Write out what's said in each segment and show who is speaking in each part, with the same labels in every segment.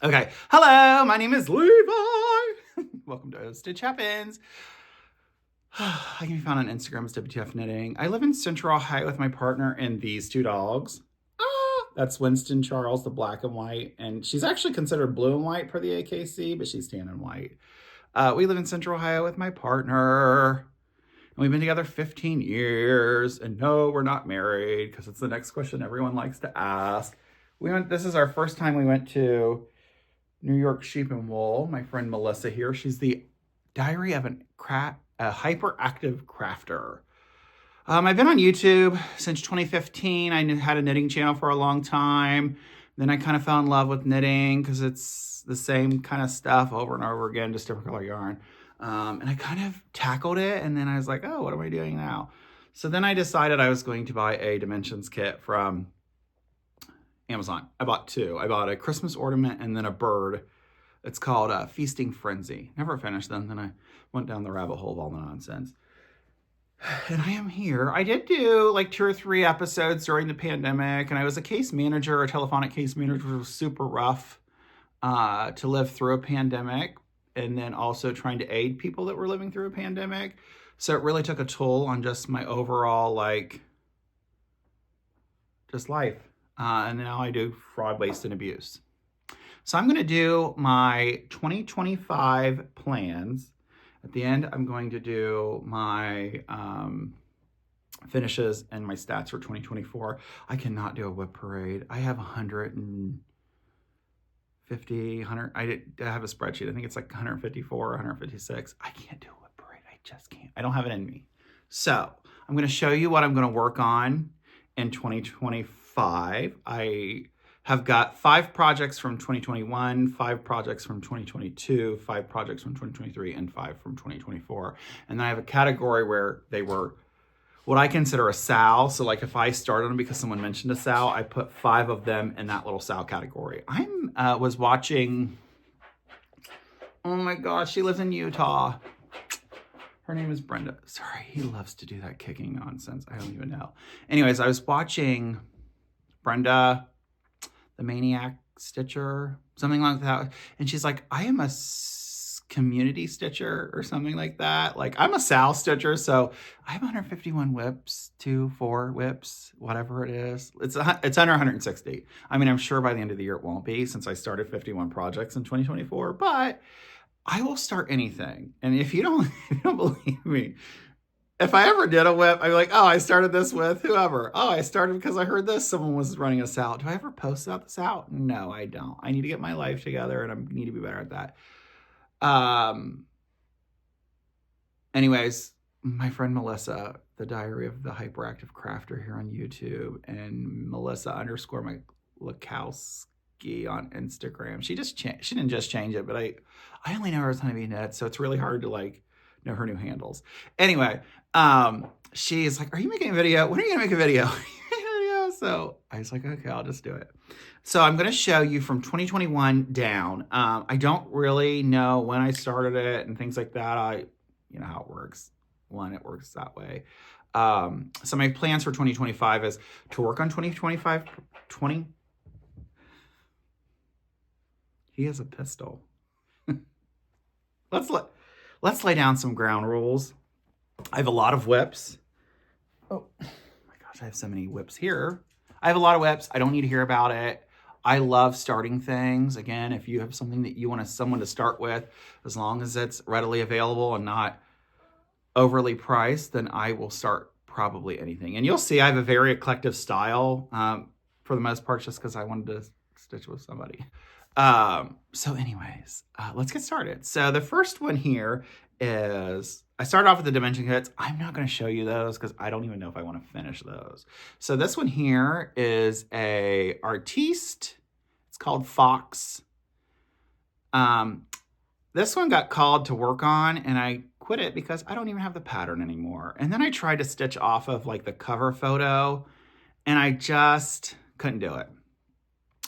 Speaker 1: Okay, hello, my name is Levi. Welcome to Stitch Happens. I can be found on Instagram as wtfknitting. I live in Central Ohio with my partner and these two dogs. That's Winston Charles, the black and white, and she's actually considered blue and white per the AKC, but she's tan and white. We live in Central Ohio with my partner, and we've been together 15 years, and no, we're not married, because it's the next question everyone likes to ask. This is our first time we went to New York Sheep and Wool. My friend Melissa here, she's the diary of a hyperactive crafter. I've been on YouTube since 2015. I had a knitting channel for a long time. Then I kind of fell in love with knitting because it's the same kind of stuff over and over again, just different color yarn. And I kind of tackled it, and then I was like, oh, what am I doing now? So then I decided I was going to buy a dimensions kit from Amazon. I bought two. I bought a Christmas ornament and then a bird. It's called Feasting Frenzy. Never finished them. Then I went down the rabbit hole of all the nonsense. And I am here. I did do like 2 or 3 episodes during the pandemic, and I was a case manager, a telephonic case manager, which was super rough to live through a pandemic, and then also trying to aid people that were living through a pandemic. So it really took a toll on just my overall, just life. And now I do fraud, waste, and abuse. So I'm going to do my 2025 plans. At the end, I'm going to do my finishes and my stats for 2024. I cannot do a WIP parade. I have 100. I have a spreadsheet. I think it's like 154 or 156. I can't do a WIP parade. I just can't. I don't have it in me. So I'm going to show you what I'm going to work on in 2025. I have got 5 projects from 2021, 5 projects from 2022, 5 projects from 2023, and 5 from 2024. And then I have a category where they were what I consider a SAL. So like if I started them because someone mentioned a SAL, I put 5 of them in that little SAL category. I was watching, oh my gosh, she lives in Utah. Her name is Brenda. Sorry, he loves to do that kicking nonsense. I don't even know. Anyways, I was watching Brenda, the Maniac Stitcher, something like that. And she's like, I am a community stitcher or something like that. Like I'm a Sal stitcher. So I have 151 WIPs, 4 WIPs, whatever it is. It's under 160. I mean, I'm sure by the end of the year it won't be since I started 51 projects in 2024, but I will start anything. And if you don't believe me, if I ever did a WIP, I'd be like, oh, I started this with whoever. Oh, I started because I heard this. Someone was running us out. Do I ever post about this out? No, I don't. I need to get my life together, and I need to be better at that. Anyways, my friend Melissa, the diary of the hyperactive crafter here on YouTube, and Melissa _Lukowski on Instagram. She didn't just change it, but I only know her as Honeybee Knit, so it's really hard to know her new handles. Anyway, she's like, are you making a video? When are you gonna make a video? So I was like, okay, I'll just do it. So I'm gonna show you from 2021 down. I don't really know when I started it and things like that. You know how it works. It works that way. So my plans for 2025 is to work on 2025. He has a pistol. Let's lay down some ground rules. I have a lot of WIPs. Oh my gosh, I have so many WIPs here. I have a lot of WIPs. I don't need to hear about it. I love starting things. Again, if you have something that you want someone to start with, as long as it's readily available and not overly priced, then I will start probably anything. And you'll see I have a very eclectic style for the most part, just because I wanted to stitch with somebody. So anyways, let's get started. So the first one here is, I started off with the dimension kits. I'm not going to show you those because I don't even know if I want to finish those. So this one here is a Artiste. It's called Fox. This one got called to work on and I quit it because I don't even have the pattern anymore. And then I tried to stitch off of like the cover photo and I just couldn't do it.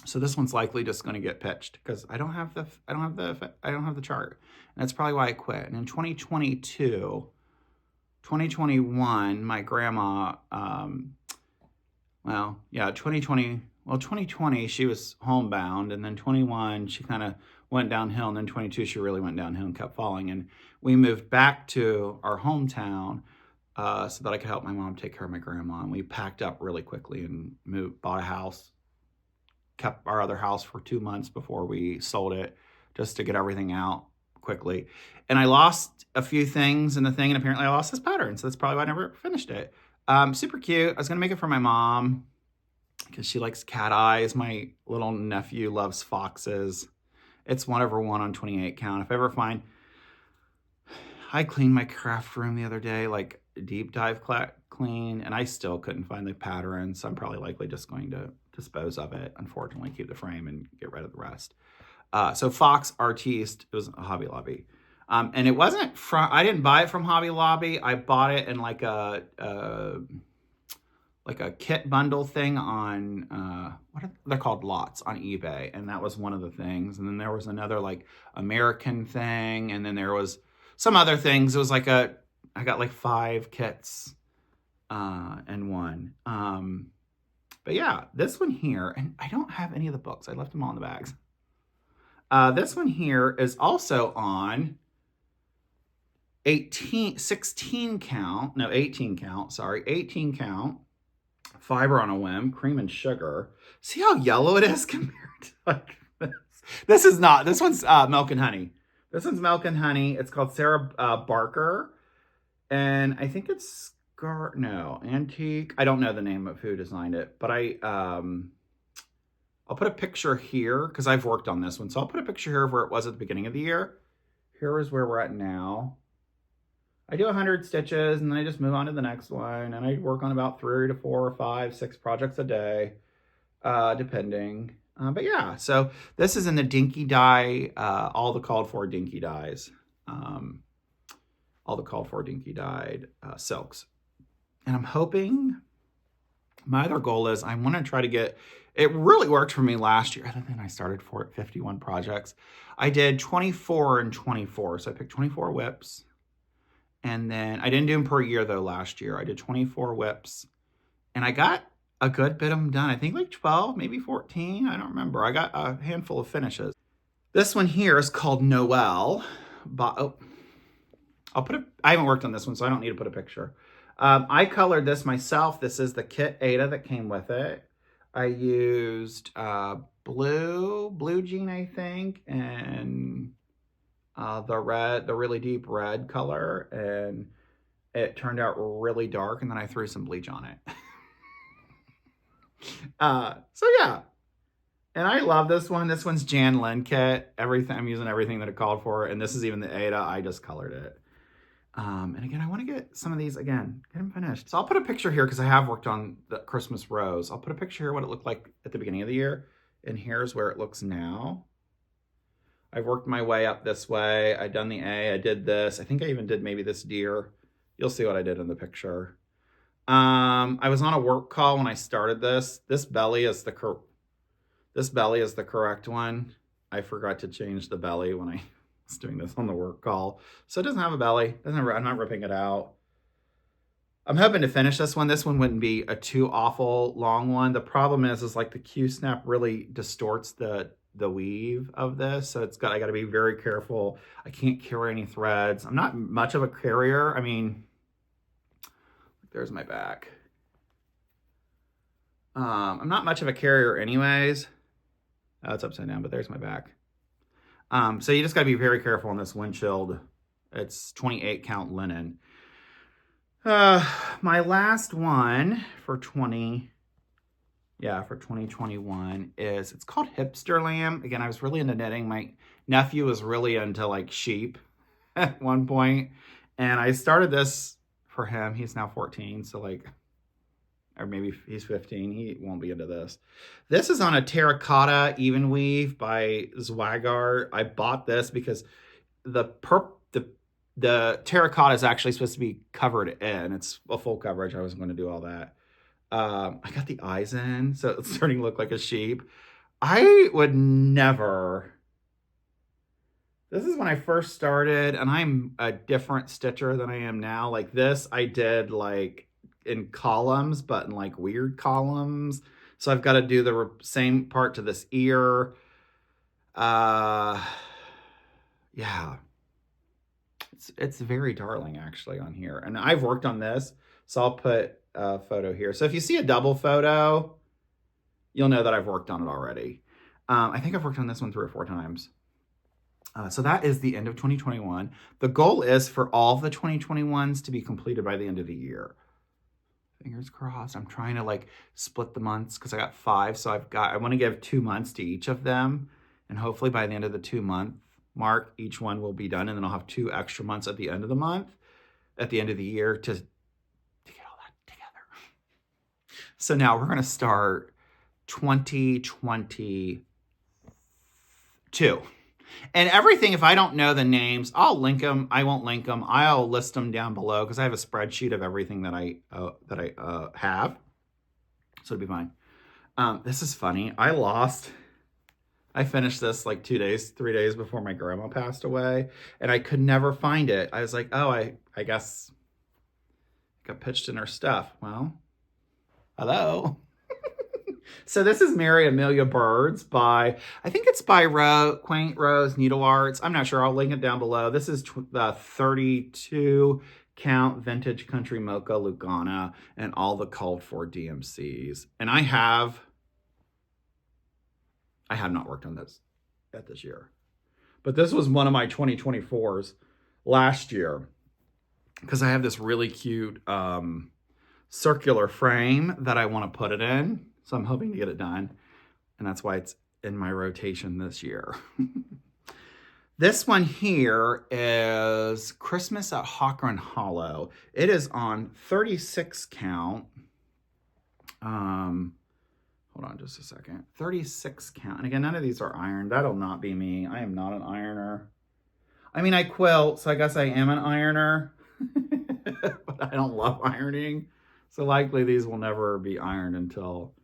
Speaker 1: So this one's likely just going to get pitched because I don't have the chart. And that's probably why I quit. And in 2021, my grandma, 2020, well, 2020, she was homebound, and then 21, she kind of went downhill, and then 22, she really went downhill and kept falling. And we moved back to our hometown so that I could help my mom take care of my grandma. And we packed up really quickly and bought a house, kept our other house for 2 months before we sold it, just to get everything out quickly. And I lost a few things in the thing, and apparently I lost this pattern, so that's probably why I never finished it. Super cute. I was gonna make it for my mom because she likes cat eyes. My little nephew loves foxes. It's 1/1 on 28 count. If I ever find, I cleaned my craft room the other day, like deep dive clean, and I still couldn't find the pattern, so I'm probably likely just going to dispose of it, unfortunately, keep the frame and get rid of the rest. So Fox Artiste, it was a Hobby Lobby. And it wasn't from, I didn't buy it from Hobby Lobby. I bought it in like a kit bundle thing on, they're called lots on eBay. And that was one of the things. And then there was another like American thing. And then there was some other things. It was like I got like 5 kits and one. But yeah, this one here, and I don't have any of the books. I left them all in the bags. This one here is also on 18 count, fiber on a whim, cream and sugar. See how yellow it is compared to like this? This one's milk and honey. This one's milk and honey. It's called Sarah Barker. And I think it's antique. I don't know the name of who designed it, but I'll put a picture here because I've worked on this one. So I'll put a picture here of where it was at the beginning of the year. Here is where we're at now. I do 100 stitches and then I just move on to the next one. And I work on about 3 to 4 or 5, 6 projects a day, depending. But yeah, so this is in the dinky dye, all the called for dinky dyes. All the called for dinky dyed silks. And I'm hoping, my other goal is I want to try to get, it really worked for me last year. Other than I started 51 projects. I did 24 and 24. So I picked 24 WIPs. And then I didn't do them per year though last year. I did 24 WIPs. And I got a good bit of them done. I think like 12, maybe 14. I don't remember. I got a handful of finishes. This one here is called Noel. I haven't worked on this one, so I don't need to put a picture. I colored this myself. This is the kit Ada that came with it. I used blue jean, I think, and the really deep red color, and it turned out really dark, and then I threw some bleach on it. So yeah, and I love this one. This one's Jaylynn kit. I'm using everything that it called for, and this is even the Ada. I just colored it. And again, I want to get some of these, get them finished. So I'll put a picture here because I have worked on the Christmas rose. I'll put a picture here what it looked like at the beginning of the year. And here's where it looks now. I've worked my way up this way. I've done the A, I did this. I think I even did maybe this deer. You'll see what I did in the picture. I was on a work call when I started this. This belly is the correct one. I forgot to change the belly when I was doing this on the work call. So it doesn't have a belly. I'm not ripping it out. I'm hoping to finish this one. This one wouldn't be a too awful long one. The problem is like the Q-snap really distorts the weave of this. So I got to be very careful. I can't carry any threads. I'm not much of a carrier. I mean, there's my back. I'm not much of a carrier anyways. Oh, it's upside down, but there's my back. So you just got to be very careful on this windshield. It's 28 count linen. My last one for 2021 it's called Hipster Lamb. Again, I was really into knitting. My nephew was really into like sheep at one point, and I started this for him. He's now 14, so or maybe he's 15. He won't be into this. This is on a terracotta even weave by Zwagart. I bought this because the terracotta is actually supposed to be covered in. It's a full coverage. I wasn't going to do all that. I got the eyes in, so it's starting to look like a sheep. I would never. This is when I first started, and I'm a different stitcher than I am now. Like this, I did like in columns, but in like weird columns. So I've got to do the same part to this ear. Yeah. It's very darling actually on here. And I've worked on this, so I'll put a photo here. So if you see a double photo, you'll know that I've worked on it already. I think I've worked on this one 3 or 4 times. So that is the end of 2021. The goal is for all of the 2021s to be completed by the end of the year. Fingers crossed. I'm trying to like split the months because I got 5. So I want to give 2 months to each of them. And hopefully by the end of the 2-month mark, each one will be done. And then I'll have 2 extra months at the end of the month, at the end of the year to get all that together. So now we're going to start 2022. And everything, if I don't know the names, I'll link them. I won't link them. I'll list them down below because I have a spreadsheet of everything that I have. So it'll be fine. This is funny. I finished this like 3 days before my grandma passed away, and I could never find it. I was like, oh, I guess it got pitched in her stuff. Well, hello. So this is Mirabillia Birds by, I think it's by Quaint Rose Needle Arts. I'm not sure. I'll link it down below. This is 32 count vintage country mocha Lugana and all the called for DMCs. And I have not worked on this yet this year. But this was one of my 2024s last year because I have this really cute circular frame that I want to put it in. So I'm hoping to get it done. And that's why it's in my rotation this year. This one here is Christmas at Hawker and Hollow. It is on 36 count. Hold on just a second. 36 count. And again, none of these are ironed. That'll not be me. I am not an ironer. I mean, I quilt, so I guess I am an ironer. But I don't love ironing. So likely these will never be ironed until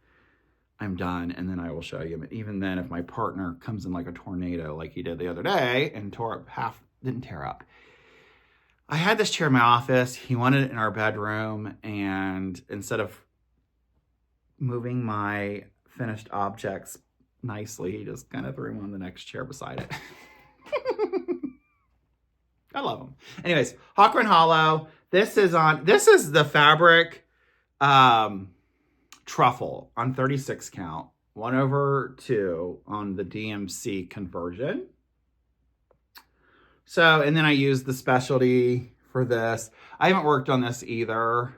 Speaker 1: I'm done, and then I will show you. But even then, if my partner comes in like a tornado like he did the other day and didn't tear up. I had this chair in my office. He wanted it in our bedroom, and instead of moving my finished objects nicely, he just kind of threw them on the next chair beside it. I love them. Anyways, Hawker and Hollow. This is the fabric Truffle on 36 count, 1/2 on the DMC conversion. So, and then I used the specialty for this. I haven't worked on this either.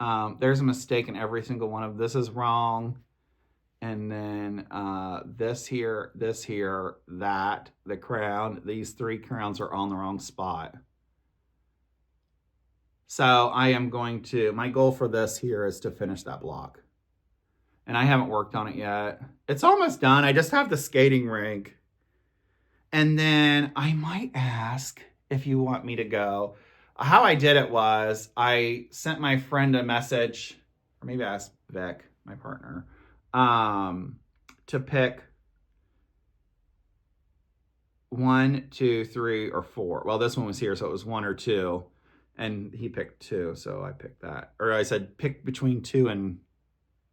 Speaker 1: There's a mistake in every single one of this is wrong. And then this here, that, the crown, these 3 crowns are on the wrong spot. So I am my goal for this here is to finish that block. And I haven't worked on it yet. It's almost done. I just have the skating rink. And then I might ask if you want me to go. How I did it was I sent my friend a message, or maybe I asked Vic, my partner, to pick 1, 2, 3, or 4. Well, this one was here, so it was 1 or 2. And he picked 2, so I picked that. Or I said pick between 2 and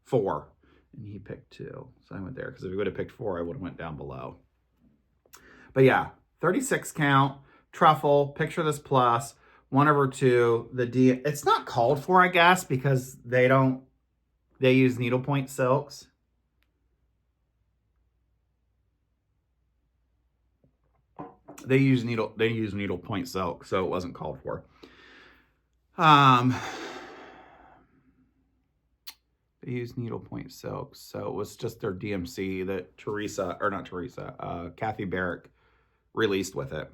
Speaker 1: 4. And he picked 2. So I went there, because if he would have picked 4, I would have went down below. But yeah, 36 count, Truffle, picture this plus, 1/2. It's not called for, I guess, because they use needlepoint silks. They use needlepoint silk, so it wasn't called for. They use needlepoint silk, so it was just their DMC that Kathy Barrick released with it.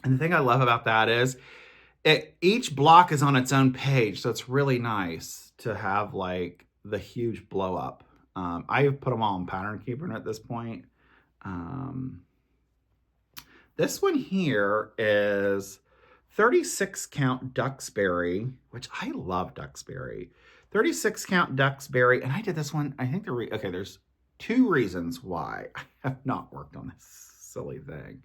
Speaker 1: And the thing I love about that is each block is on its own page, so it's really nice to have like the huge blow up. I've put them all in Pattern Keeper at this point. This one here is 36 count Duxbery, which I love Duxbery. 36 count Duxbery, and I did this one, I think there's 2 reasons why I have not worked on this silly thing.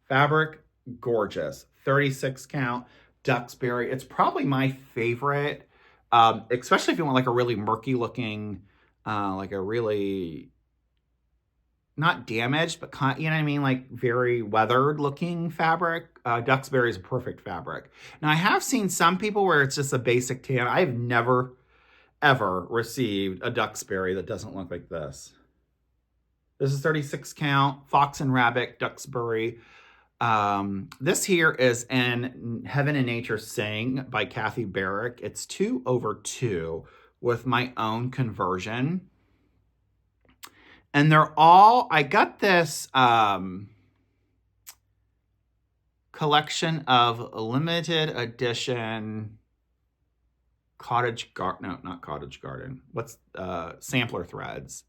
Speaker 1: Fabric, gorgeous. 36 count Duxbery. It's probably my favorite, especially if you want like a really murky looking like a really, not damaged, but you know what I mean? Like very weathered looking fabric. Duxbery is a perfect fabric. Now I have seen some people where it's just a basic tan. I've never, ever received a Duxbery that doesn't look like this. This is 36 count, Fox and Rabbit Duxbery. This here is in Heaven and Nature Sing by Kathy Barrick. It's 2/2 with my own conversion. And they're all, I got this collection of limited edition Cottage Garden, no, not Cottage Garden. What's sampler threads.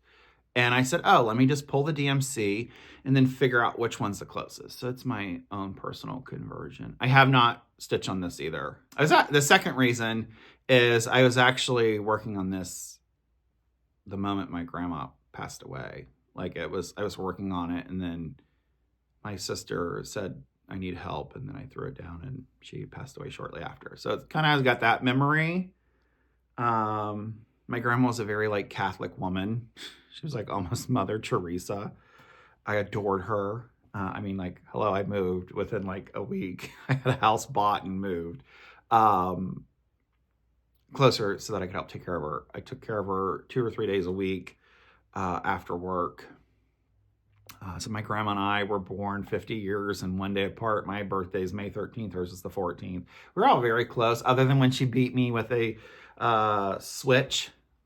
Speaker 1: And I said, oh, let me just pull the DMC and then figure out which one's the closest. So it's my own personal conversion. I have not stitched on this either. The second reason is I was actually working on this the moment my grandma passed away. Like I was working on it, and then my sister said, I need help. And then I threw it down and she passed away shortly after. So it's kind of got that memory. My grandma was a very like Catholic woman. She was like almost Mother Teresa. I adored her. I mean, like, hello, I moved within like a week. I had a house bought and moved closer so that I could help take care of her. I took care of her 2 or 3 days a week after work. So my grandma and I were born 50 years and 1 day apart. My birthday is May 13th, hers is the 14th. We're all very close, other than when she beat me with a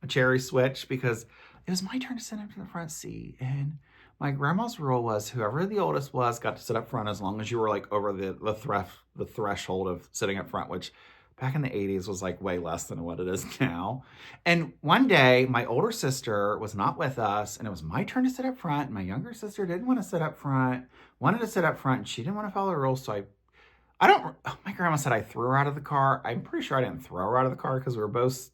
Speaker 1: cherry switch, because it was my turn to sit up to the front seat. And my grandma's rule was whoever the oldest was got to sit up front as long as you were like over the threshold of sitting up front, which back in the 80s was like way less than what it is now. And one day my older sister was not with us and it was my turn to sit up front. And my younger sister didn't want to sit up front, wanted to sit up front, and she didn't want to follow the rules. So my grandma said I threw her out of the car. I'm pretty sure I didn't throw her out of the car because we were both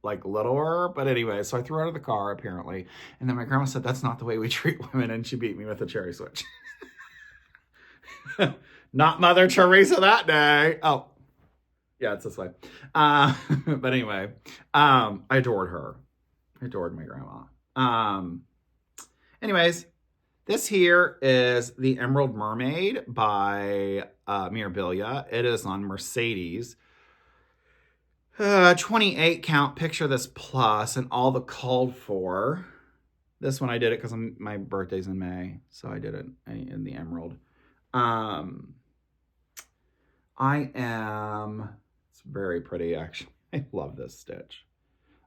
Speaker 1: like littler. But anyway, so I threw her out of the car apparently. And then my grandma said, that's not the way we treat women. And she beat me with a cherry switch. Not Mother Teresa that day. Oh, yeah, it's this way. But anyway, I adored her. I adored my grandma. Anyways, this here is the Emerald Mermaid by Mirabillia. It is on Mercedes. 28 count. Picture this plus and all the called for. This one I did it because my birthday's in May, so I did it in the Emerald. It's very pretty actually. I love this stitch.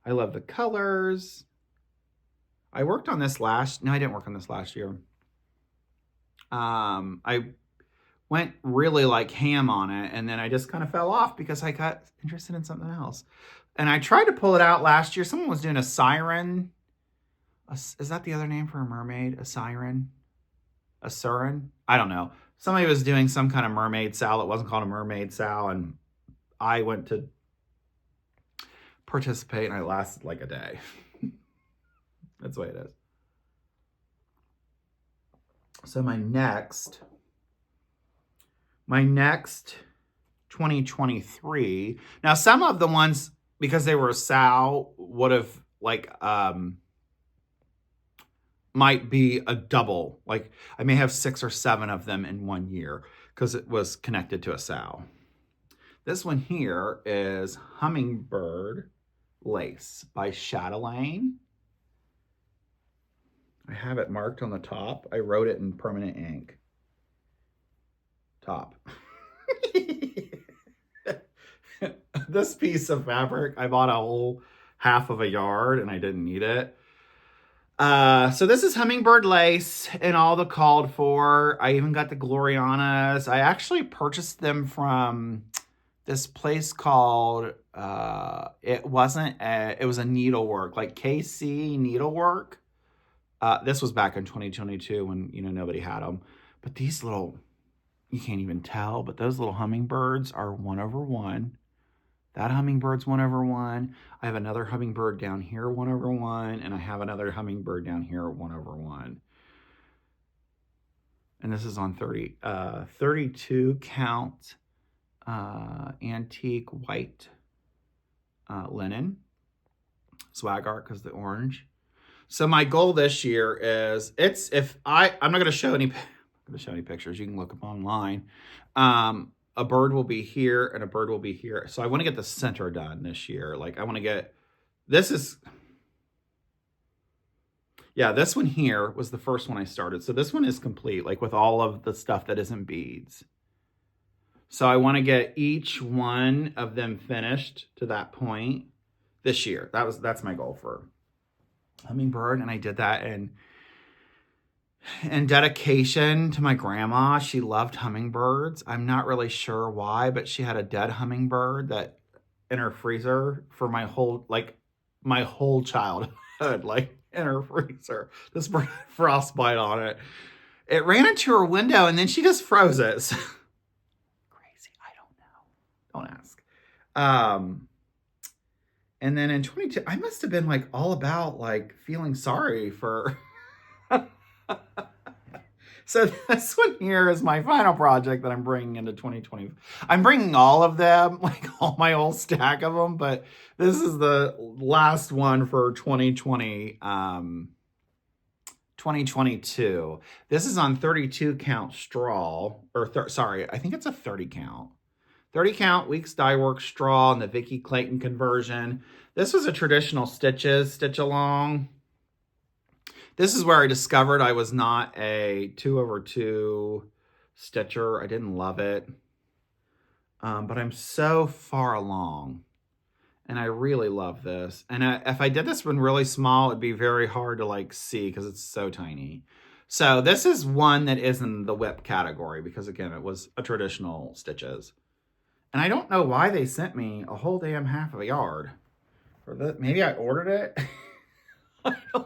Speaker 1: I love the colors. I worked on this I didn't work on this last year. I went really like ham on it, and then I just kind of fell off because I got interested in something else. And I tried to pull it out last year. Someone was doing a siren. Is that the other name for a mermaid? A siren? A surin? I don't know. Somebody was doing some kind of mermaid sow. It wasn't called a mermaid sow, and I went to participate, and I lasted like a day. That's the way it is. So my next 2023. Now, some of the ones, because they were a sow, would have like might be a double. Like I may have 6 or 7 of them in 1 year because it was connected to a sow. This one here is Hummingbird Lace by Châtelaine. I have it marked on the top. I wrote it in permanent ink. Top. This piece of fabric, I bought a whole half of a yard and I didn't need it. So this is Hummingbird Lace and all the called for. I even got the Glorianas. I actually purchased them from this place called, it was a Needlework, like KC Needlework. This was back in 2022 when, nobody had them. But these little, you can't even tell, but those little hummingbirds are 1/1. That hummingbird's 1/1. I have another hummingbird down here, 1/1. And I have another hummingbird down here, 1/1. And this is on 32 count antique white linen. Swag art because the orange. So my goal this year is I'm not going to show any pictures. You can look up online. A bird will be here and a bird will be here. So I want to get the center done this year. Like I want to get, this one here was the first one I started. So this one is complete, like with all of the stuff that isn't beads. So I want to get each one of them finished to that point this year. That's my goal for Hummingbird. And I did that in dedication to my grandma. She loved hummingbirds. I'm not really sure why, but she had a dead hummingbird that in her freezer for my whole childhood, like in her freezer. This bird had frostbite on it. It ran into her window and then she just froze it. So, crazy. I don't know. Don't ask. And then in 22, I must have been like all about like feeling sorry for. So this one here is my final project that I'm bringing into 2020. I'm bringing all of them, like all my whole stack of them, but this is the last one for 2022. This is on 32 count straw, I think it's a 30 count. 30 count weeks dye work straw and the Vicki Clayton conversion. This was a traditional stitch along. This is where I discovered I was not a 2/2 stitcher. I didn't love it. But I'm so far along. And I really love this. And if I did this one really small, it'd be very hard to like see because it's so tiny. So this is one that is in the WIP category because again, it was a traditional stitches. And I don't know why they sent me a whole damn half of a yard. Maybe I ordered it. I don't know.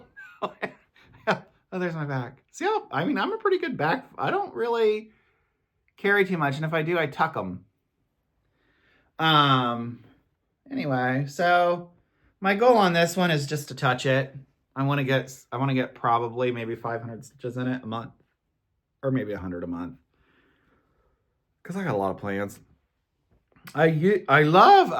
Speaker 1: Oh, there's my back. See how, I mean, I'm a pretty good back. I don't really carry too much. And if I do, I tuck them. Anyway, so my goal on this one is just to touch it. I want to get probably maybe 500 stitches in it a month or maybe 100 a month. Cause I got a lot of plans. I love,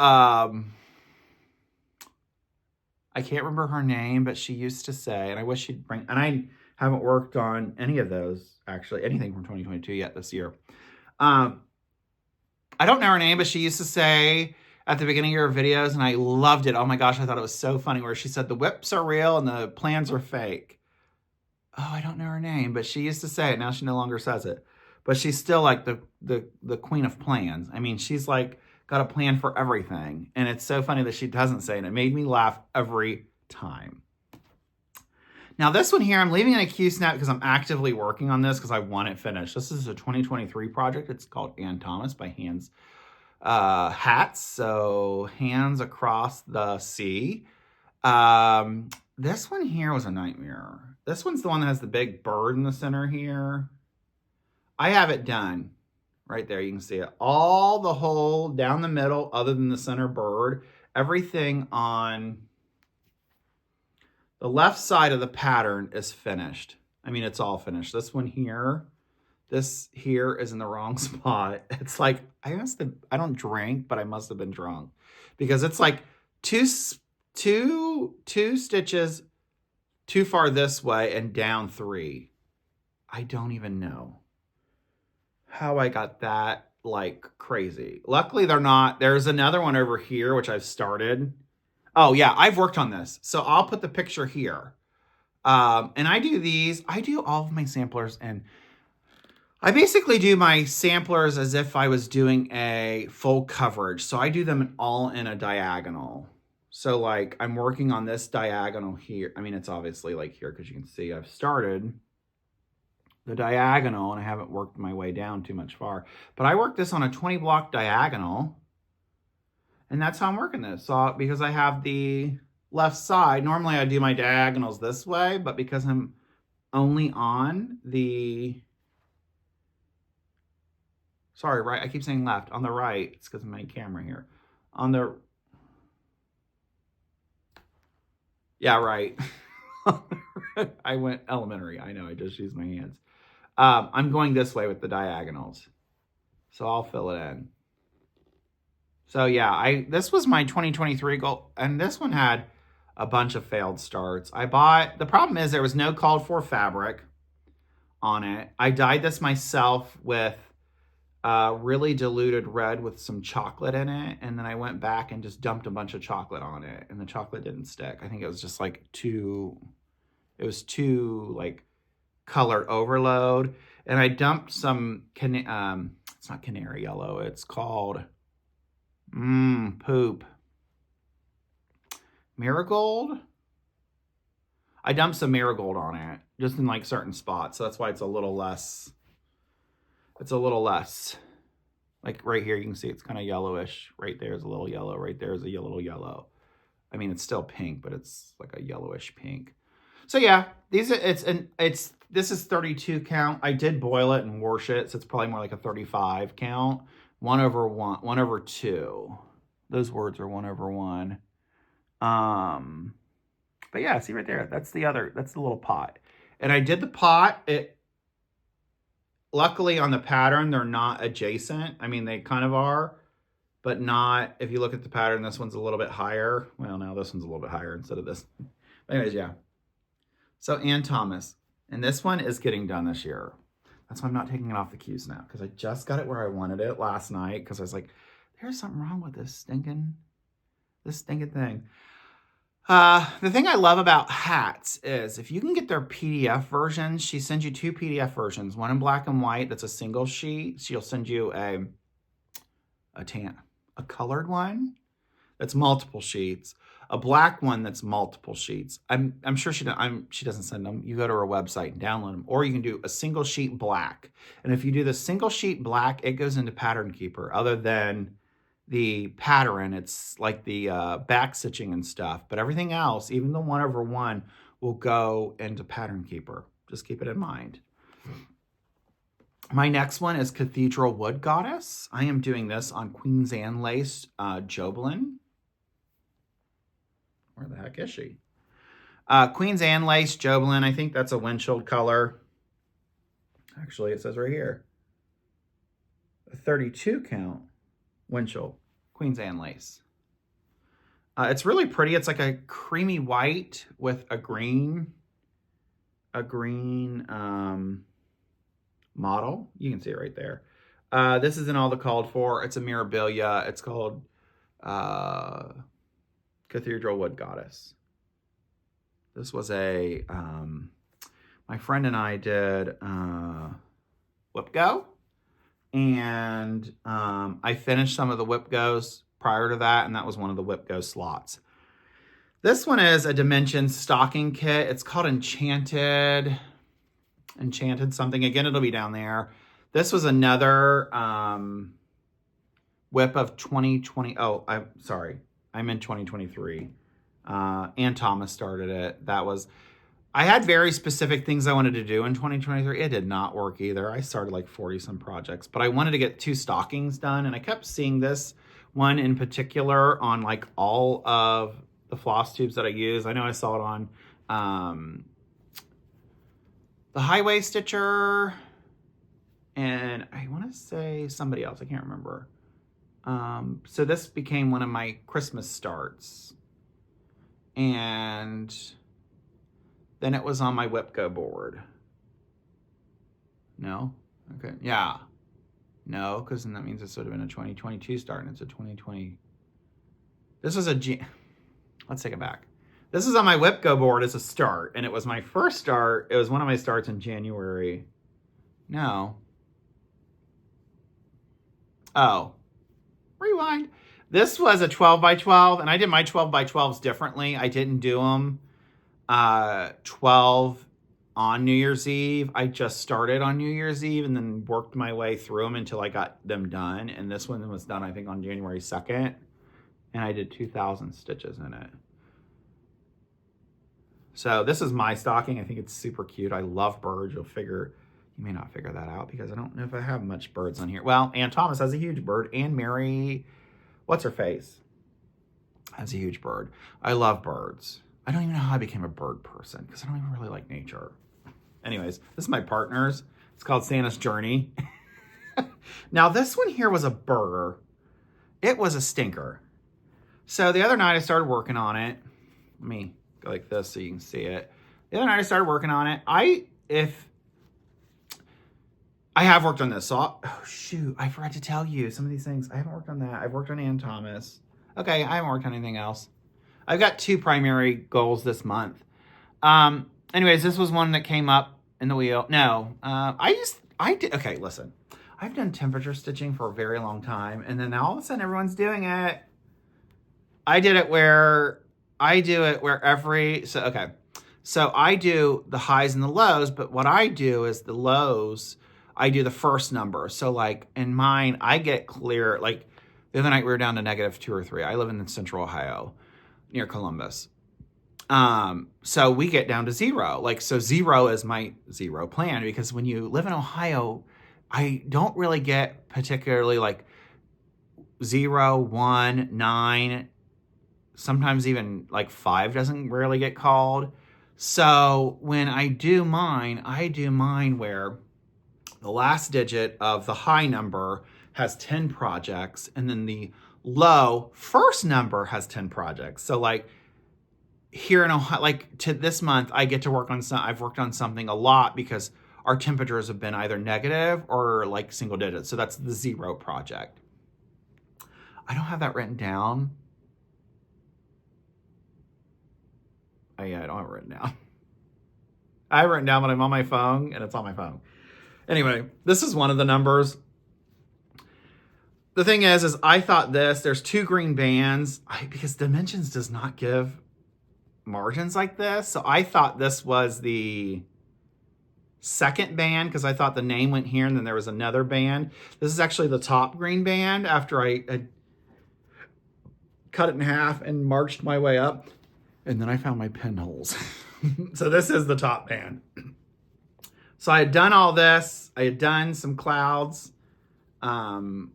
Speaker 1: I can't remember her name, but she used to say, and I wish she'd bring, and I haven't worked on any of those, actually, anything from 2022 yet this year. I don't know her name, but she used to say at the beginning of her videos, and I loved it. Oh my gosh, I thought it was so funny, where she said the WIPs are real and the plans are fake. Oh, I don't know her name, but she used to say it. Now she no longer says it. But she's still like the queen of plans. I mean, she's like, got a plan for everything. And it's so funny that she doesn't say it. It made me laugh every time. Now this one here, I'm leaving in a Q-snap because I'm actively working on this because I want it finished. This is a 2023 project. It's called Ann Thomas by Hands Hats. So Hands Across the Sea. This one here was a nightmare. This one's the one that has the big bird in the center here. I have it done. Right there, you can see it. All the whole down the middle, other than the center bird, everything on the left side of the pattern is finished. I mean, it's all finished. This one here, this here is in the wrong spot. It's like, I don't drink, but I must have been drunk. Because it's like two stitches too far this way and down 3. I don't even know how I got that like crazy. Luckily they're not. There's another one over here, which I've started. Oh yeah, I've worked on this. So I'll put the picture here. And I do all of my samplers, and I basically do my samplers as if I was doing a full coverage. So I do them all in a diagonal. So like I'm working on this diagonal here. I mean, it's obviously like here because you can see I've started the diagonal and I haven't worked my way down too much far. But I worked this on a 20 block diagonal. And that's how I'm working this. So because I have the left side, normally I do my diagonals this way, but because I'm only on the, sorry, right, I keep saying left, on the right, it's because of my camera here. On the, yeah, right. I went elementary, I know, I just used my hands. I'm going this way with the diagonals. So I'll fill it in. So yeah, this was my 2023 goal. And this one had a bunch of failed starts. The problem is there was no called for fabric on it. I dyed this myself with really diluted red with some chocolate in it. And then I went back and just dumped a bunch of chocolate on it, and the chocolate didn't stick. I think it was just like too like color overload. And I dumped some, it's not canary yellow. It's called, poop. Marigold? I dumped some marigold on it, just in like certain spots. So that's why it's a little less, like right here, you can see it's kind of yellowish. Right there is a little yellow. Right there is a little yellow. I mean, it's still pink, but it's like a yellowish pink. So yeah, this is 32 count. I did boil it and wash it, so it's probably more like a 35 count. 1/2. Those words are 1/1. But yeah, see right there, that's the little pot. And I did the pot. Luckily on the pattern, they're not adjacent. I mean, they kind of are, but not, if you look at the pattern, this one's a little bit higher. Well, now this one's a little bit higher instead of this. But anyways, yeah. So Ann Thomas, and this one is getting done this year. That's why I'm not taking it off the queues now, because I just got it where I wanted it last night, because I was like, there's something wrong with this stinking thing. The thing I love about hats is if you can get their PDF versions, she sends you 2 PDF versions, one in black and white that's a single sheet. She'll send you a colored one that's multiple sheets, a black one that's multiple sheets. I'm sure she doesn't send them. You go to her website and download them, or you can do a single sheet black. And if you do the single sheet black, it goes into Pattern Keeper. Other than the pattern, it's like the back stitching and stuff, but everything else, even the 1/1, will go into Pattern Keeper. Just keep it in mind. My next one is Cathedral Wood Goddess. I am doing this on Queen's Anne lace Jaylynn. Where the heck is she? Queen's Anne lace Jaylynn. I think that's a Wichelt color. Actually, it says right here, a 32 count. Wichelt, Queen's Anne lace. It's really pretty. It's like a creamy white with a green model. You can see it right there. This isn't all the called for. It's a Mirabillia. It's called Cathedral Wood Goddess. This was a, my friend and I did WIP Go. And I finished some of the WIP Goes prior to that, and that was one of the WIP Go slots. This one is a Dimension stocking kit. It's called Enchanted something. Again, it'll be down there. This was another WIP of 2020. Oh, I'm sorry. I'm in 2023. Ann Thomas started it. I had very specific things I wanted to do in 2023. It did not work either. I started like 40 some projects, but I wanted to get 2 stockings done. And I kept seeing this one in particular on like all of the floss tubes that I use. I know I saw it on the Highway Stitcher, and I want to say somebody else. I can't remember. So this became one of my Christmas starts. And then it was on my WIP Go board. No? Okay. Yeah. No, because then that means this would have been a 2022 start, and it's a 2020. This was let's take it back. This is on my WIP Go board as a start, and it was my first start. It was one of my starts in January. No. Oh. Rewind. This was a 12 by 12, and I did my 12 by 12s differently. I didn't do them 12 on New Year's Eve. I just started on New Year's Eve and then worked my way through them until I got them done. And this one was done, I think, on January 2nd. And I did 2,000 stitches in it. So this is my stocking. I think it's super cute. I love birds. You may not figure that out because I don't know if I have much birds on here. Well, Ann Thomas has a huge bird. And Mary, what's her face, has a huge bird. I love birds. I don't even know how I became a bird person because I don't even really like nature. Anyways, this is my partner's. It's called Santa's Journey. Now, this one here was a burger. It was a stinker. So the other night I started working on it. Let me go like this so you can see it. The other night I started working on it. I have worked on this. So oh shoot, I forgot to tell you some of these things. I haven't worked on that. I've worked on Ann Thomas. Okay, I haven't worked on anything else. I've got 2 primary goals this month. Anyways, this was one that came up in the wheel. No, okay, listen. I've done temperature stitching for a very long time, and then now all of a sudden everyone's doing it. I do it where so I do the highs and the lows, but what I do is the lows, I do the first number. So like in mine, I get clear, like the other night we were down to -2 or 3. I live in central Ohio near Columbus. So we get down to 0. Like, so 0 is my 0 plan, because when you live in Ohio, I don't really get particularly like 0, 1, 9, sometimes even like 5 doesn't rarely get called. So when I do mine where the last digit of the high number has 10 projects, and then the low first number has 10 projects. So like here in Ohio, like to this month, I get to work on I've worked on something a lot because our temperatures have been either negative or like single digits. So that's the 0 project. I don't have that written down. Oh yeah, I don't have it written down. I have it written down when I'm on my phone, and it's on my phone. Anyway, this is one of the numbers. The thing is I thought there's 2 green bands, because Dimensions does not give margins like this. So I thought this was the second band, because I thought the name went here and then there was another band. This is actually the top green band after I had cut it in half and marched my way up. And then I found my pinholes. So this is the top band. So I had done all this. I had done some clouds for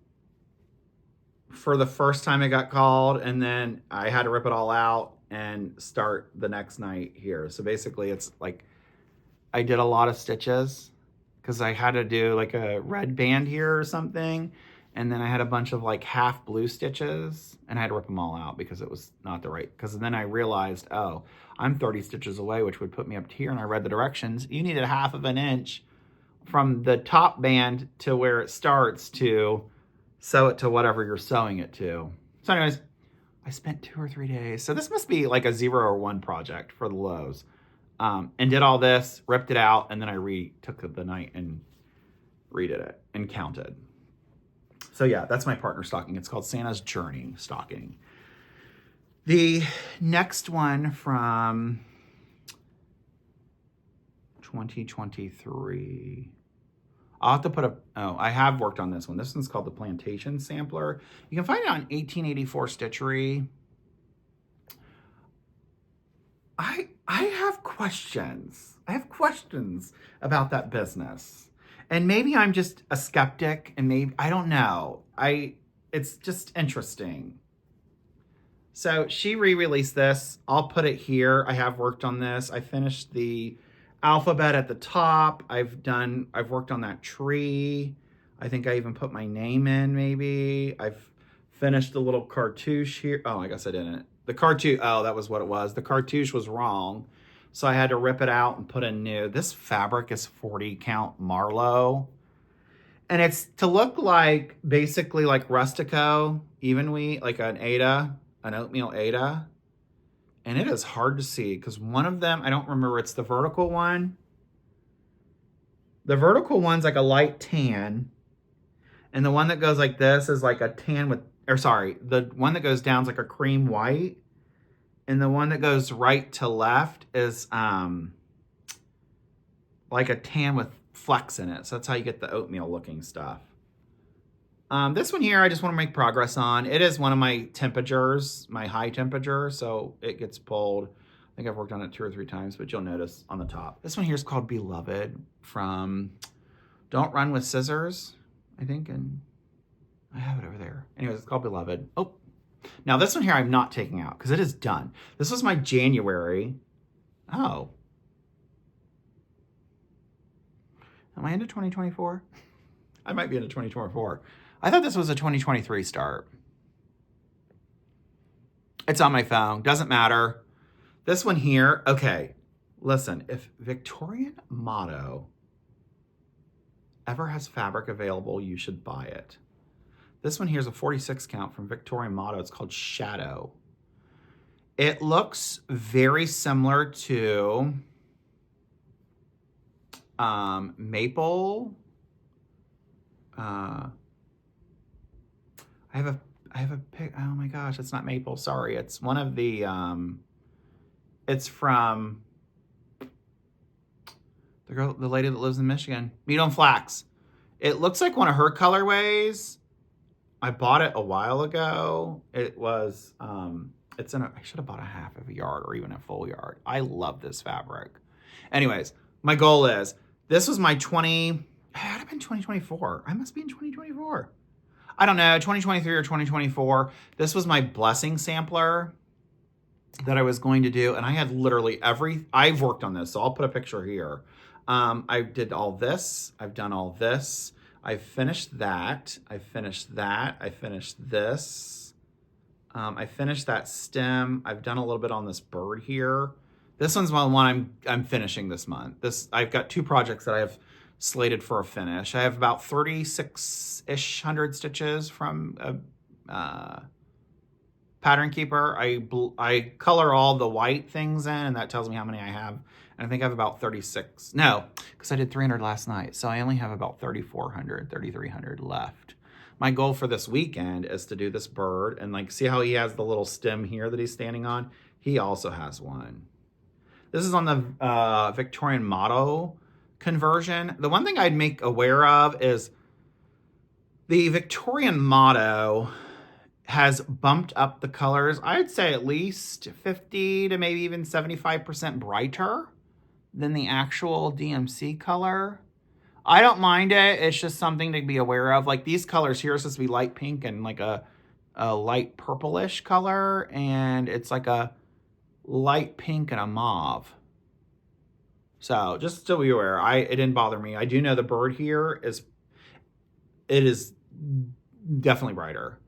Speaker 1: the first time it got called. And then I had to rip it all out and start the next night here. So basically it's like I did a lot of stitches because I had to do like a red band here or something. And then I had a bunch of like half blue stitches, and I had to rip them all out because it was not the right, because then I realized, oh, I'm 30 stitches away, which would put me up to here. And I read the directions. You needed 1/2 inch from the top band to where it starts to sew it to whatever you're sewing it to. So anyways, I spent 2 or 3 days. So this must be like a 0 or 1 project for the lows. And did all this, ripped it out, and then I took the night and redid it and counted. So yeah, that's my partner stocking. It's called Santa's Journey stocking. The next one from 2023. I'll have to put I have worked on this one. This one's called the Plantation Sampler. You can find it on 1884 Stitchery. I have questions. I have questions about that business. And maybe I'm just a skeptic, and maybe, I don't know. It's just interesting. So she re-released this. I'll put it here. I have worked on this. I finished the alphabet at the top. I've worked on that tree. I think I even put my name in, maybe. I've finished the little cartouche here. Oh, I guess I didn't. The cartouche, oh, that was what it was. The cartouche was wrong. So I had to rip it out and put in new. This fabric is 40 count Marlowe. And it's to look like, basically like Rustico, even wheat, like an oatmeal Ada. And it is hard to see because one of them, I don't remember, it's the vertical one. The vertical one's like a light tan. And the one that goes like this is like a tan with, the one that goes down is like a cream white. And the one that goes right to left is like a tan with flecks in it. So that's how you get the oatmeal looking stuff. This one here, I just want to make progress on. It is one of my temperatures, my high temperature. So it gets pulled. I think I've worked on it 2 or 3 times, but you'll notice on the top. This one here is called Beloved from Don't Run with Scissors, I think. And I have it over there. Anyways, it's called Beloved. Oh. Now this one here I'm not taking out because it is done. This was my January. Oh. Am I into 2024? I might be into 2024. I thought this was a 2023 start. It's on my phone. Doesn't matter. This one here, okay, listen, if Victorian Motto ever has fabric available, you should buy it. This one here is a 46 count from Victorian Motto. It's called Shadow. It looks very similar to Maple. I have a pic. Oh my gosh, it's not Maple. Sorry, it's one of the. It's from the lady that lives in Michigan. Meat on Flax. It looks like one of her colorways. I bought it a while ago. It was. It's in. I should have bought a half of a yard or even a full yard. I love this fabric. Anyways, my goal is this was my 20. It had to been 2024. I must be in 2024. I don't know, 2023 or 2024. This was my blessing sampler that I was going to do. And I had literally I've worked on this, so I'll put a picture here. I did all this. I've done all this. I've finished that. I finished that. I finished this. I finished that stem. I've done a little bit on this bird here. This one's one I'm finishing this month. I've got 2 projects that I have slated for a finish. I have about 36-ish hundred stitches from a Pattern Keeper. I color all the white things in, and that tells me how many I have. And I think I have about 36. No, because I did 300 last night. So I only have about 3,400, 3,300 left. My goal for this weekend is to do this bird and like see how he has the little stem here that he's standing on. He also has one. This is on the Victorian Motto conversion. The one thing I'd make aware of is the Victorian Motto has bumped up the colors. I'd say at least 50 to maybe even 75% brighter than the actual DMC color. I don't mind it. It's just something to be aware of. Like these colors here are supposed to be light pink and like a light purplish color. And it's like a light pink and a mauve. So just to be aware, it didn't bother me. I do know the bird here is definitely brighter.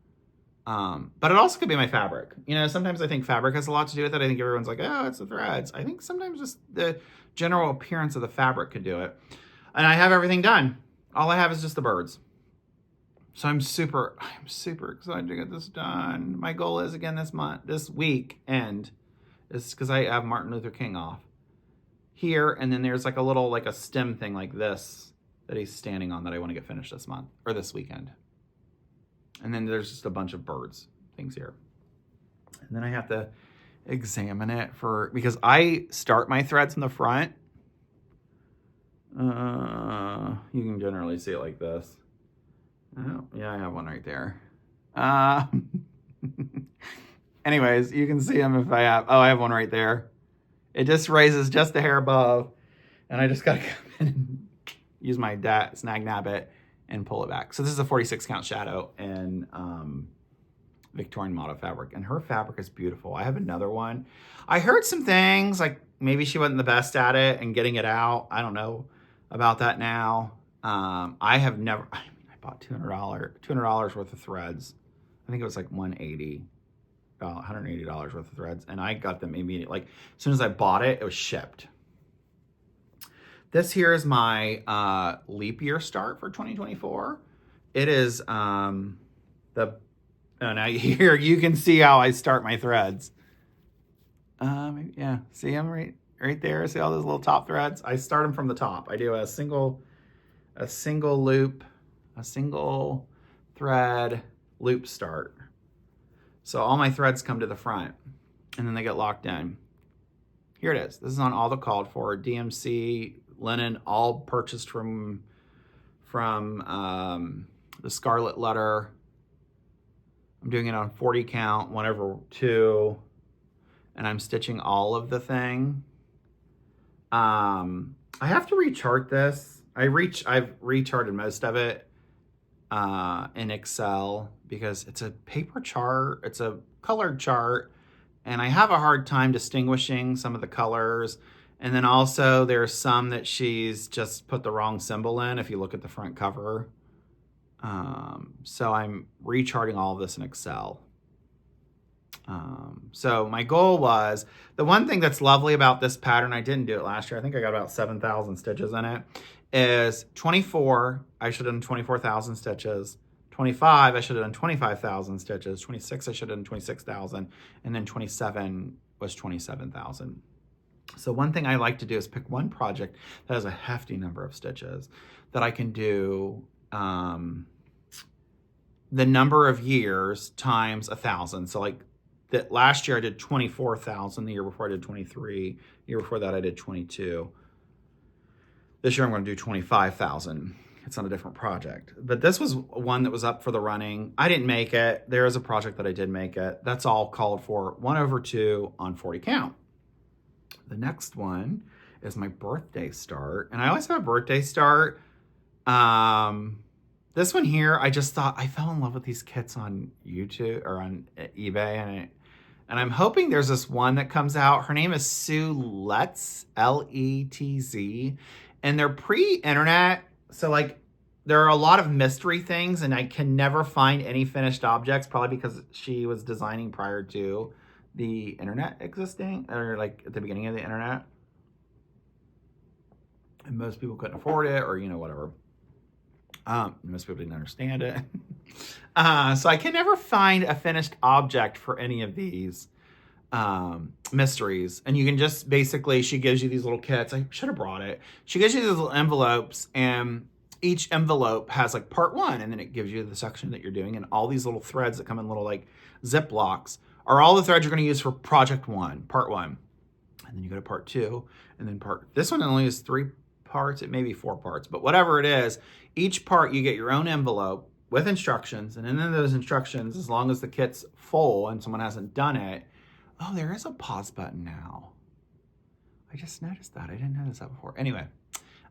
Speaker 1: But it also could be my fabric. You know, sometimes I think fabric has a lot to do with it. I think everyone's like, oh, it's the threads. I think sometimes just the general appearance of the fabric could do it. And I have everything done. All I have is just the birds. So I'm super excited to get this done. My goal is, again, this week end is because I have Martin Luther King off here. And then there's like a little, like a stem thing like this that he's standing on that I want to get finished this month or this weekend. And then there's just a bunch of birds things here. And then I have to examine it because I start my threads in the front. You can generally see it like this. Oh, yeah, I have one right there. Anyways, you can see them if I have. Oh, I have one right there. It just raises just a hair above. And I just got to come in and use my snag nab it and pull it back. So this is a 46 count Shadow in Victorian Motto fabric. And her fabric is beautiful. I have another one. I heard some things like maybe she wasn't the best at it and getting it out. I don't know about that now. I bought $200 worth of threads. I think it was like $180 worth of threads. And I got them immediately. Like as soon as I bought it, it was shipped. This here is my leap year start for 2024. It is now here you can see how I start my threads. Yeah, see them right there. See all those little top threads? I start them from the top. I do a single loop, a single thread loop start. So all my threads come to the front and then they get locked in. Here it is. This is on all the called for DMC linen, all purchased from the Scarlet Letter. I'm doing it on 40 count, 1/2, and I'm stitching all of the thing. I have to rechart this. I've recharted most of it in Excel because it's a paper chart, it's a colored chart, and I have a hard time distinguishing some of the colors. And then also there's some that she's just put the wrong symbol in if you look at the front cover. So I'm recharting all of this in Excel. So my goal was, the one thing that's lovely about this pattern, I didn't do it last year, I think I got about 7,000 stitches in it, is 24, I should have done 24,000 stitches. 25, I should have done 25,000 stitches. 26, I should have done 26,000. And then 27 was 27,000. So one thing I like to do is pick one project that has a hefty number of stitches that I can do the number of years times 1,000. So like that last year I did 24,000. The year before I did 23. The year before that I did 22. This year I'm going to do 25,000. It's on a different project. But this was one that was up for the running. I didn't make it. There is a project that I did make it. That's all called for 1/2 on 40 count. The next one is my birthday start. And I always have a birthday start. This one here, I just thought, I fell in love with these kits on YouTube or on eBay. And I'm hoping there's this one that comes out. Her name is Sue Letz, Letz. And they're pre-internet. So like, there are a lot of mystery things and I can never find any finished objects, probably because she was designing prior to the internet existing, or like at the beginning of the internet. And most people couldn't afford it, or, you know, whatever. Most people didn't understand it. So I can never find a finished object for any of these mysteries. And you can just basically, she gives you these little kits. I should have brought it. She gives you these little envelopes, and each envelope has like part 1, and then it gives you the section that you're doing, and all these little threads that come in little like Ziplocs are all the threads you're going to use for project 1, part 1. And then you go to part 2, and then this one only has 3 parts. It may be 4 parts, but whatever it is, each part you get your own envelope with instructions, and then those instructions, as long as the kit's full and someone hasn't done it, oh, there is a pause button now. I just noticed that. I didn't notice that before. Anyway,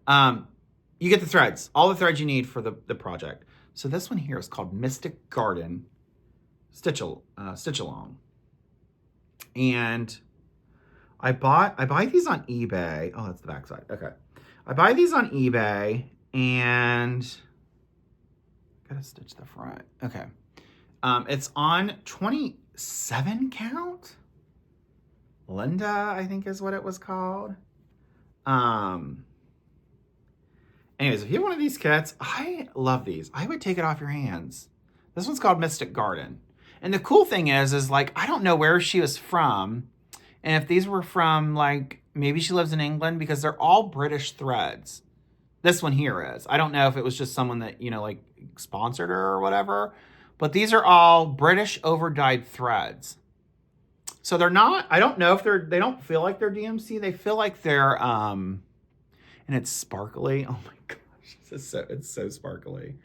Speaker 1: you get the threads, all the threads you need for the project. So this one here is called Mystic Garden Stitch Along. And I buy these on eBay. Oh, that's the back side. Okay. I buy these on eBay and gotta stitch the front. Okay. It's on 27 count. Linda, I think is what it was called. Anyways, if you have one of these kits, I love these. I would take it off your hands. This one's called Mystic Garden. And the cool thing is like, I don't know where she was from. And if these were from like, maybe she lives in England, because they're all British threads. This one here is. I don't know if it was just someone that, you know, like sponsored her or whatever. But these are all British overdyed threads. So they're not, I don't know if they don't feel like they're DMC. They feel like they're, and it's sparkly. Oh my gosh, it's so sparkly.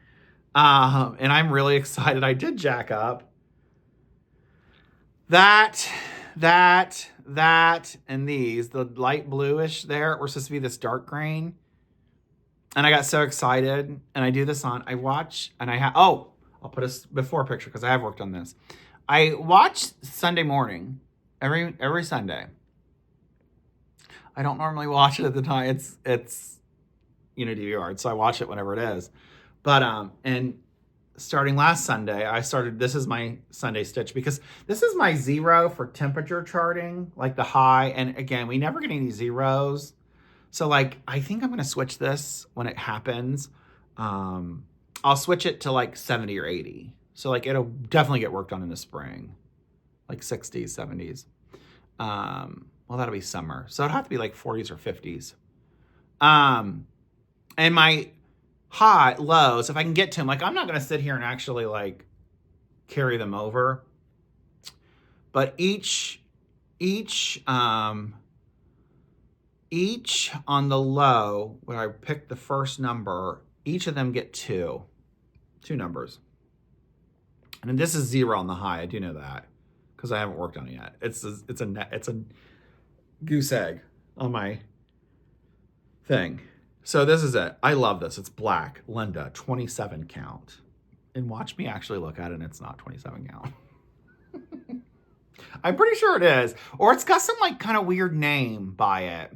Speaker 1: And I'm really excited. I did jack up that, and these, the light bluish there were supposed to be this dark green. And I got so excited, and I do this on, I watch, and I'll put a before picture because I have worked on this. I watch Sunday morning, every Sunday. I don't normally watch it at the time. It's you know, DVR, so I watch it whenever it is. But and starting last Sunday, this is my Sunday stitch, because this is my 0 for temperature charting, like the high. And again, we never get any zeros. So like, I think I'm going to switch this when it happens. I'll switch it to like 70 or 80. So like, it'll definitely get worked on in the spring, like 60s, 70s. Well, that'll be summer. So it'll have to be like 40s or 50s. And my high, lows, if I can get to them, like I'm not going to sit here and actually like carry them over. But each on the low, when I pick the first number, each of them get two numbers. And this is 0 on the high. I do know that because I haven't worked on it yet. It's a goose egg on my thing. So this is it. I love this. It's black, Linda, 27 count. And watch me actually look at it, and it's not 27 count. I'm pretty sure it is. Or it's got some like kind of weird name by it.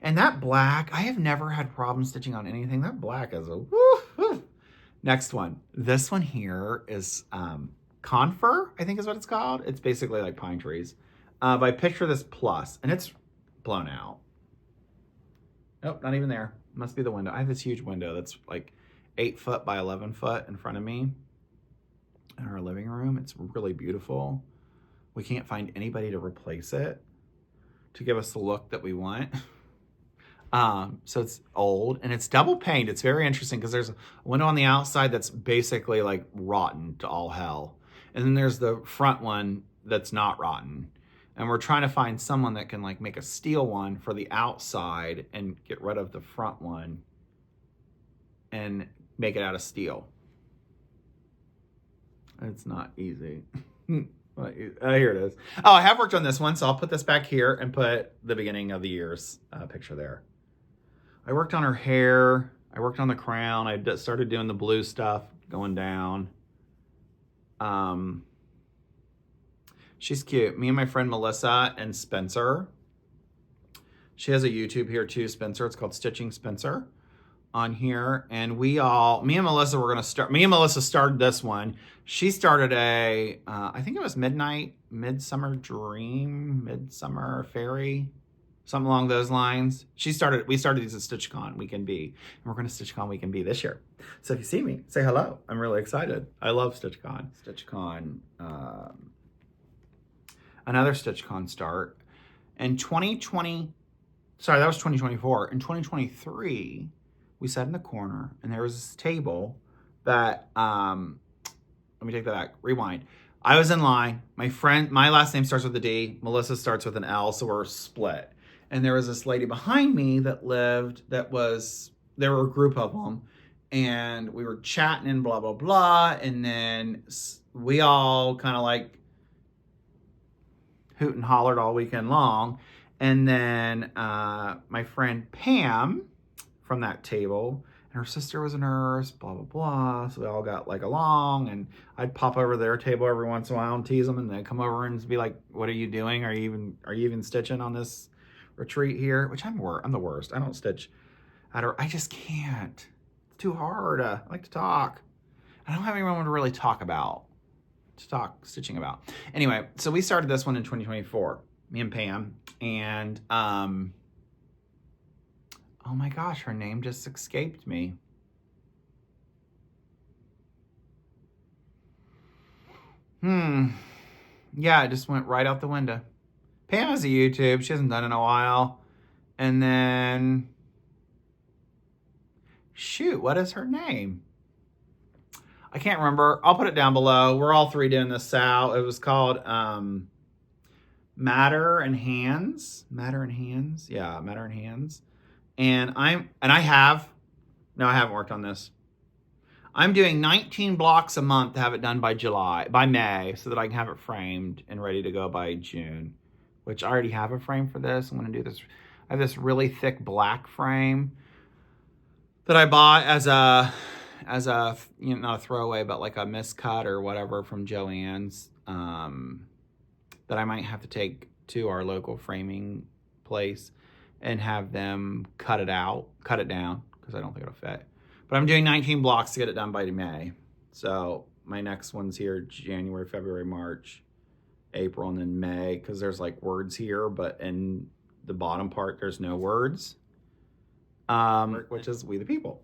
Speaker 1: And that black, I have never had problems stitching on anything. That black is a woo. Next one. This one here is Confer, I think is what it's called. It's basically like pine trees. But I picture this plus, and it's blown out. Nope, not even there. Must be the window. I have this huge window that's like 8 foot by 11 foot in front of me in our living room. It's really beautiful. We can't find anybody to replace it to give us the look that we want. So it's old and it's double paned. It's very interesting because there's a window on the outside that's basically like rotten to all hell. And then there's the front one that's not rotten. And we're trying to find someone that can like make a steel one for the outside and get rid of the front one and make it out of steel. It's not easy. Here it is. Oh, I have worked on this one, so I'll put this back here and put the beginning of the year's picture there. I worked on her hair. I worked on the crown. I started doing the blue stuff going down. She's cute. Me and my friend Melissa and Spencer. She has a YouTube here too, Spencer. It's called Stitching Spencer on here. And me and Melissa started this one. She started I think it was Midsummer Fairy, something along those lines. We started these at StitchCon Weekend B. And we're going to StitchCon Weekend B this year. So if you see me, say hello. I'm really excited. I love StitchCon. Another StitchCon start. In 2024. In 2023, we sat in the corner and there was this table that, let me take that back, rewind. I was in line. My last name starts with a D. Melissa starts with an L, so we're split. And there was this lady behind me there were a group of them. And we were chatting and blah, blah, blah. And then we all kind of like hoot and hollered all weekend long. And then my friend Pam from that table, and her sister was a nurse, blah, blah, blah. So we all got like along, and I'd pop over to their table every once in a while and tease them, and they'd come over and be like, what are you doing? Are you even stitching on this retreat here? Which I'm the worst. I don't stitch. I just can't. It's too hard. I like to talk. I don't have anyone to really talk stitching about. Anyway, so we started this one in 2024, me and Pam, and oh my gosh, her name just escaped me. Yeah, it just went right out the window. Pam has a YouTube. She hasn't done it in a while. And then, shoot, what is her name? I can't remember. I'll put it down below. We're all three doing this, Sal. It was called Matter and Hands. Yeah, Matter and Hands. And I haven't worked on this. I'm doing 19 blocks a month to have it done by May, so that I can have it framed and ready to go by June, which I already have a frame for this. I'm going to do this. I have this really thick black frame that I bought as a not a throwaway, but like a miscut or whatever from Joann's, that I might have to take to our local framing place and have them cut it down, because I don't think it'll fit. But I'm doing 19 blocks to get it done by May. So my next one's here, January, February, March, April, and then May, because there's like words here, but in the bottom part, there's no words, which is We the People.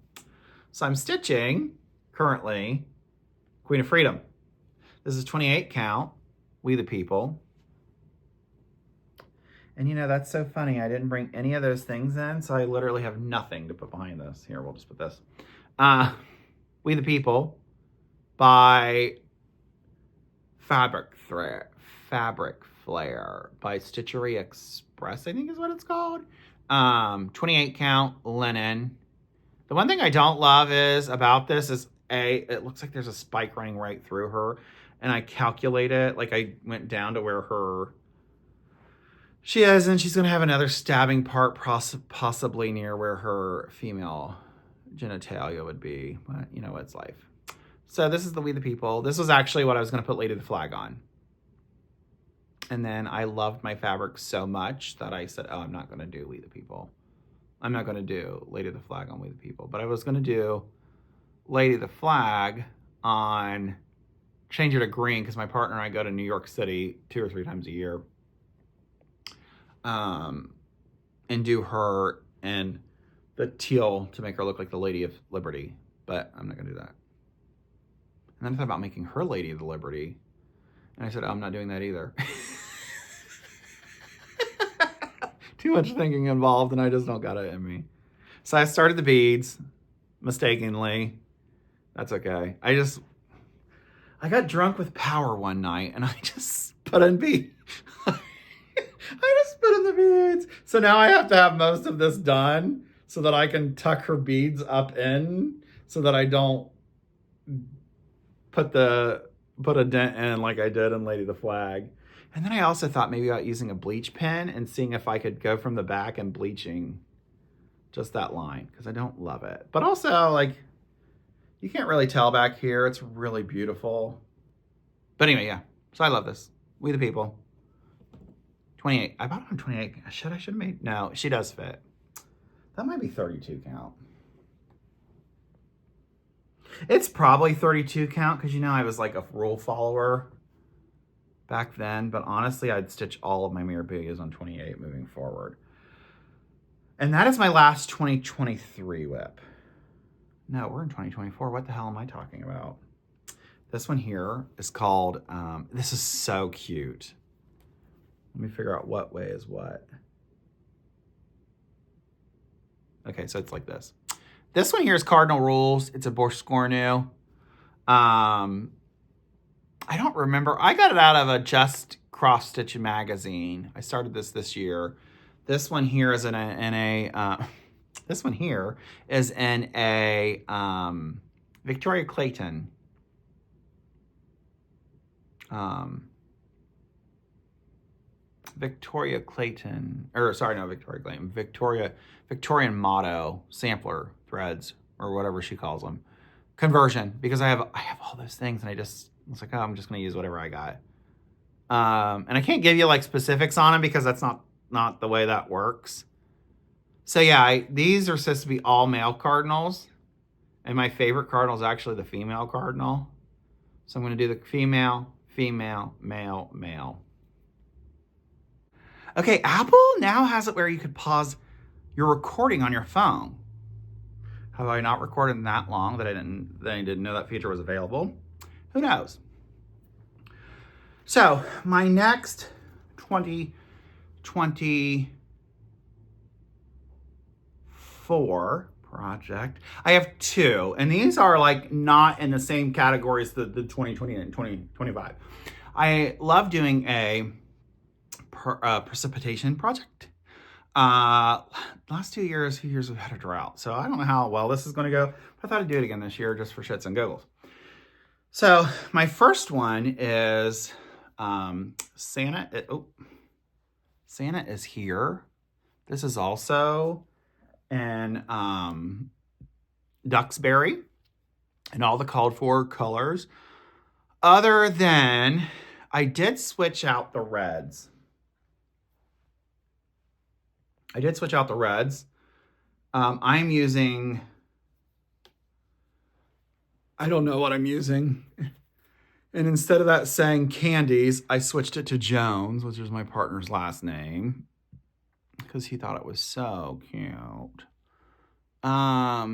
Speaker 1: So I'm stitching currently Queen of Freedom. This is 28 count, We the People. And you know, that's so funny. I didn't bring any of those things in, so I literally have nothing to put behind this. Here, we'll just put this. We the People by Fabric Flare by Stitchery Express, I think is what it's called. 28 count linen. The one thing I don't love about this is it looks like there's a spike running right through her, and I calculate it, like I went down to where she is, and she's gonna have another stabbing part possibly near where her female genitalia would be, but you know, it's life. So this is the We the People. This was actually what I was gonna put Lady the Flag on. And then I loved my fabric so much that I said, oh, I'm not gonna do We the People. I'm not gonna do Lady the Flag on We the People, but I was gonna do Lady the Flag on change it to green because my partner and I go to New York City 2 or 3 times a year. And do her in the teal to make her look like the Lady of Liberty. But I'm not going to do that. And then I thought about making her Lady of the Liberty. And I said, oh, I'm not doing that either. Too much thinking involved, and I just don't got it in me. So I started the beads mistakenly. That's okay. I got drunk with power one night, and I just put in beads. I just put in the beads. So now I have to have most of this done so that I can tuck her beads up in so that I don't put a dent in like I did in Lady the Flag. And then I also thought maybe about using a bleach pen and seeing if I could go from the back and bleaching just that line because I don't love it. But also, like, you can't really tell back here. It's really beautiful. But anyway, yeah. So I love this. We the People. 28. I bought it on 28. I should have made. No, she does fit. That might be 32 count. It's probably 32 count because, you know, I was like a rule follower back then. But honestly, I'd stitch all of my Mirabillias on 28 moving forward. And that is my last 2023 WIP. No, we're in 2024. What the hell am I talking about? This one here is called, this is so cute. Let me figure out what way is what. Okay, so it's like this. This one here is Cardinal Rules. It's a Borscornu. I don't remember. I got it out of a Just Cross Stitch magazine. I started this year. This one here is in a this one here is in a Victoria Clayton. Victoria Clayton, or sorry, no, Victoria Clayton. Victorian Motto sampler threads, or whatever she calls them. Conversion, because I have all those things, and I was like, oh, I'm just gonna use whatever I got. And I can't give you like specifics on them because that's not the way that works. So yeah, these are supposed to be all male cardinals, and my favorite cardinal is actually the female cardinal. So I'm gonna do the female, female, male, male. Okay, Apple now has it where you could pause your recording on your phone. Have I not recorded that long that I didn't know that feature was available? Who knows? So my next 2024 project, I have 2, and these are like not in the same category as the 2020 and 2025. I love doing a precipitation project. Last 2 years we've had a drought, so I don't know how well this is going to go, but I thought I'd do it again this year just for shits and giggles. So my first one is Santa. Santa is here. This is also in Duxbery and all the called for colors. Other than I did switch out the reds. I'm using, I don't know what I'm using. And instead of that saying Candies, I switched it to Jones, which is my partner's last name, because he thought it was so cute. I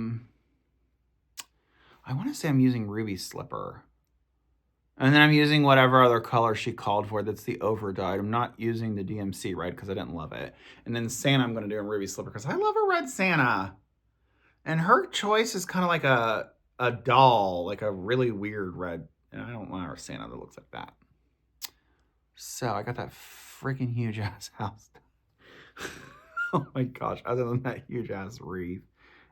Speaker 1: want to say I'm using Ruby Slipper. And then I'm using whatever other color she called for that's the overdyed. I'm not using the DMC red because I didn't love it. And then Santa I'm going to do in Ruby Slipper because I love a red Santa. And her choice is kind of like a doll, like a really weird red. And I don't want a Santa that looks like that. So I got that freaking huge ass house. Oh my gosh, other than that huge ass wreath.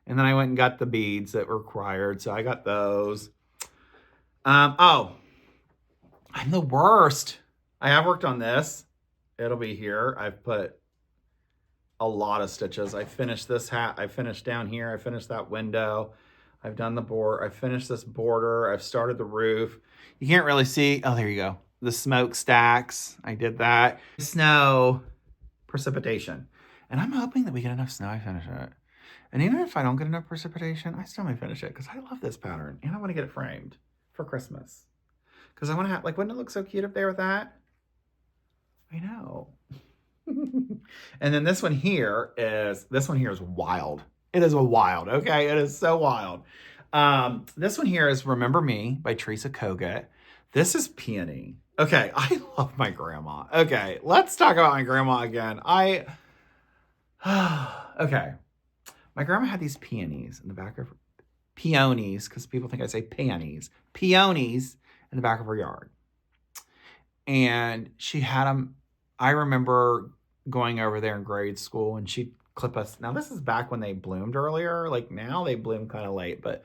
Speaker 1: And then I went and got the beads that were required. So I got those. Oh. I'm the worst. I have worked on this. It'll be here. I've put a lot of stitches. I finished this hat. I finished down here. I finished that window. I've done the board. I finished this border. I've started the roof. You can't really see. Oh, there you go. The smokestacks. I did that. Snow precipitation. And I'm hoping that we get enough snow. I finish it. And even if I don't get enough precipitation, I still may finish it because I love this pattern. And I want to get it framed for Christmas. Because I want to have, like, wouldn't it look so cute up there with that? I know. And then this one here is wild. It is a wild, okay? It is so wild. This one here is Remember Me by Teresa Kogut. This is Peony. Okay, I love my grandma. Okay, let's talk about my grandma again. Okay. My grandma had these peonies in the back of her, peonies, because people think I say panties. Peonies in the back of her yard. And she had them. I remember going over there in grade school and she'd clip us. Now, this is back when they bloomed earlier. Like now they bloom kind of late, but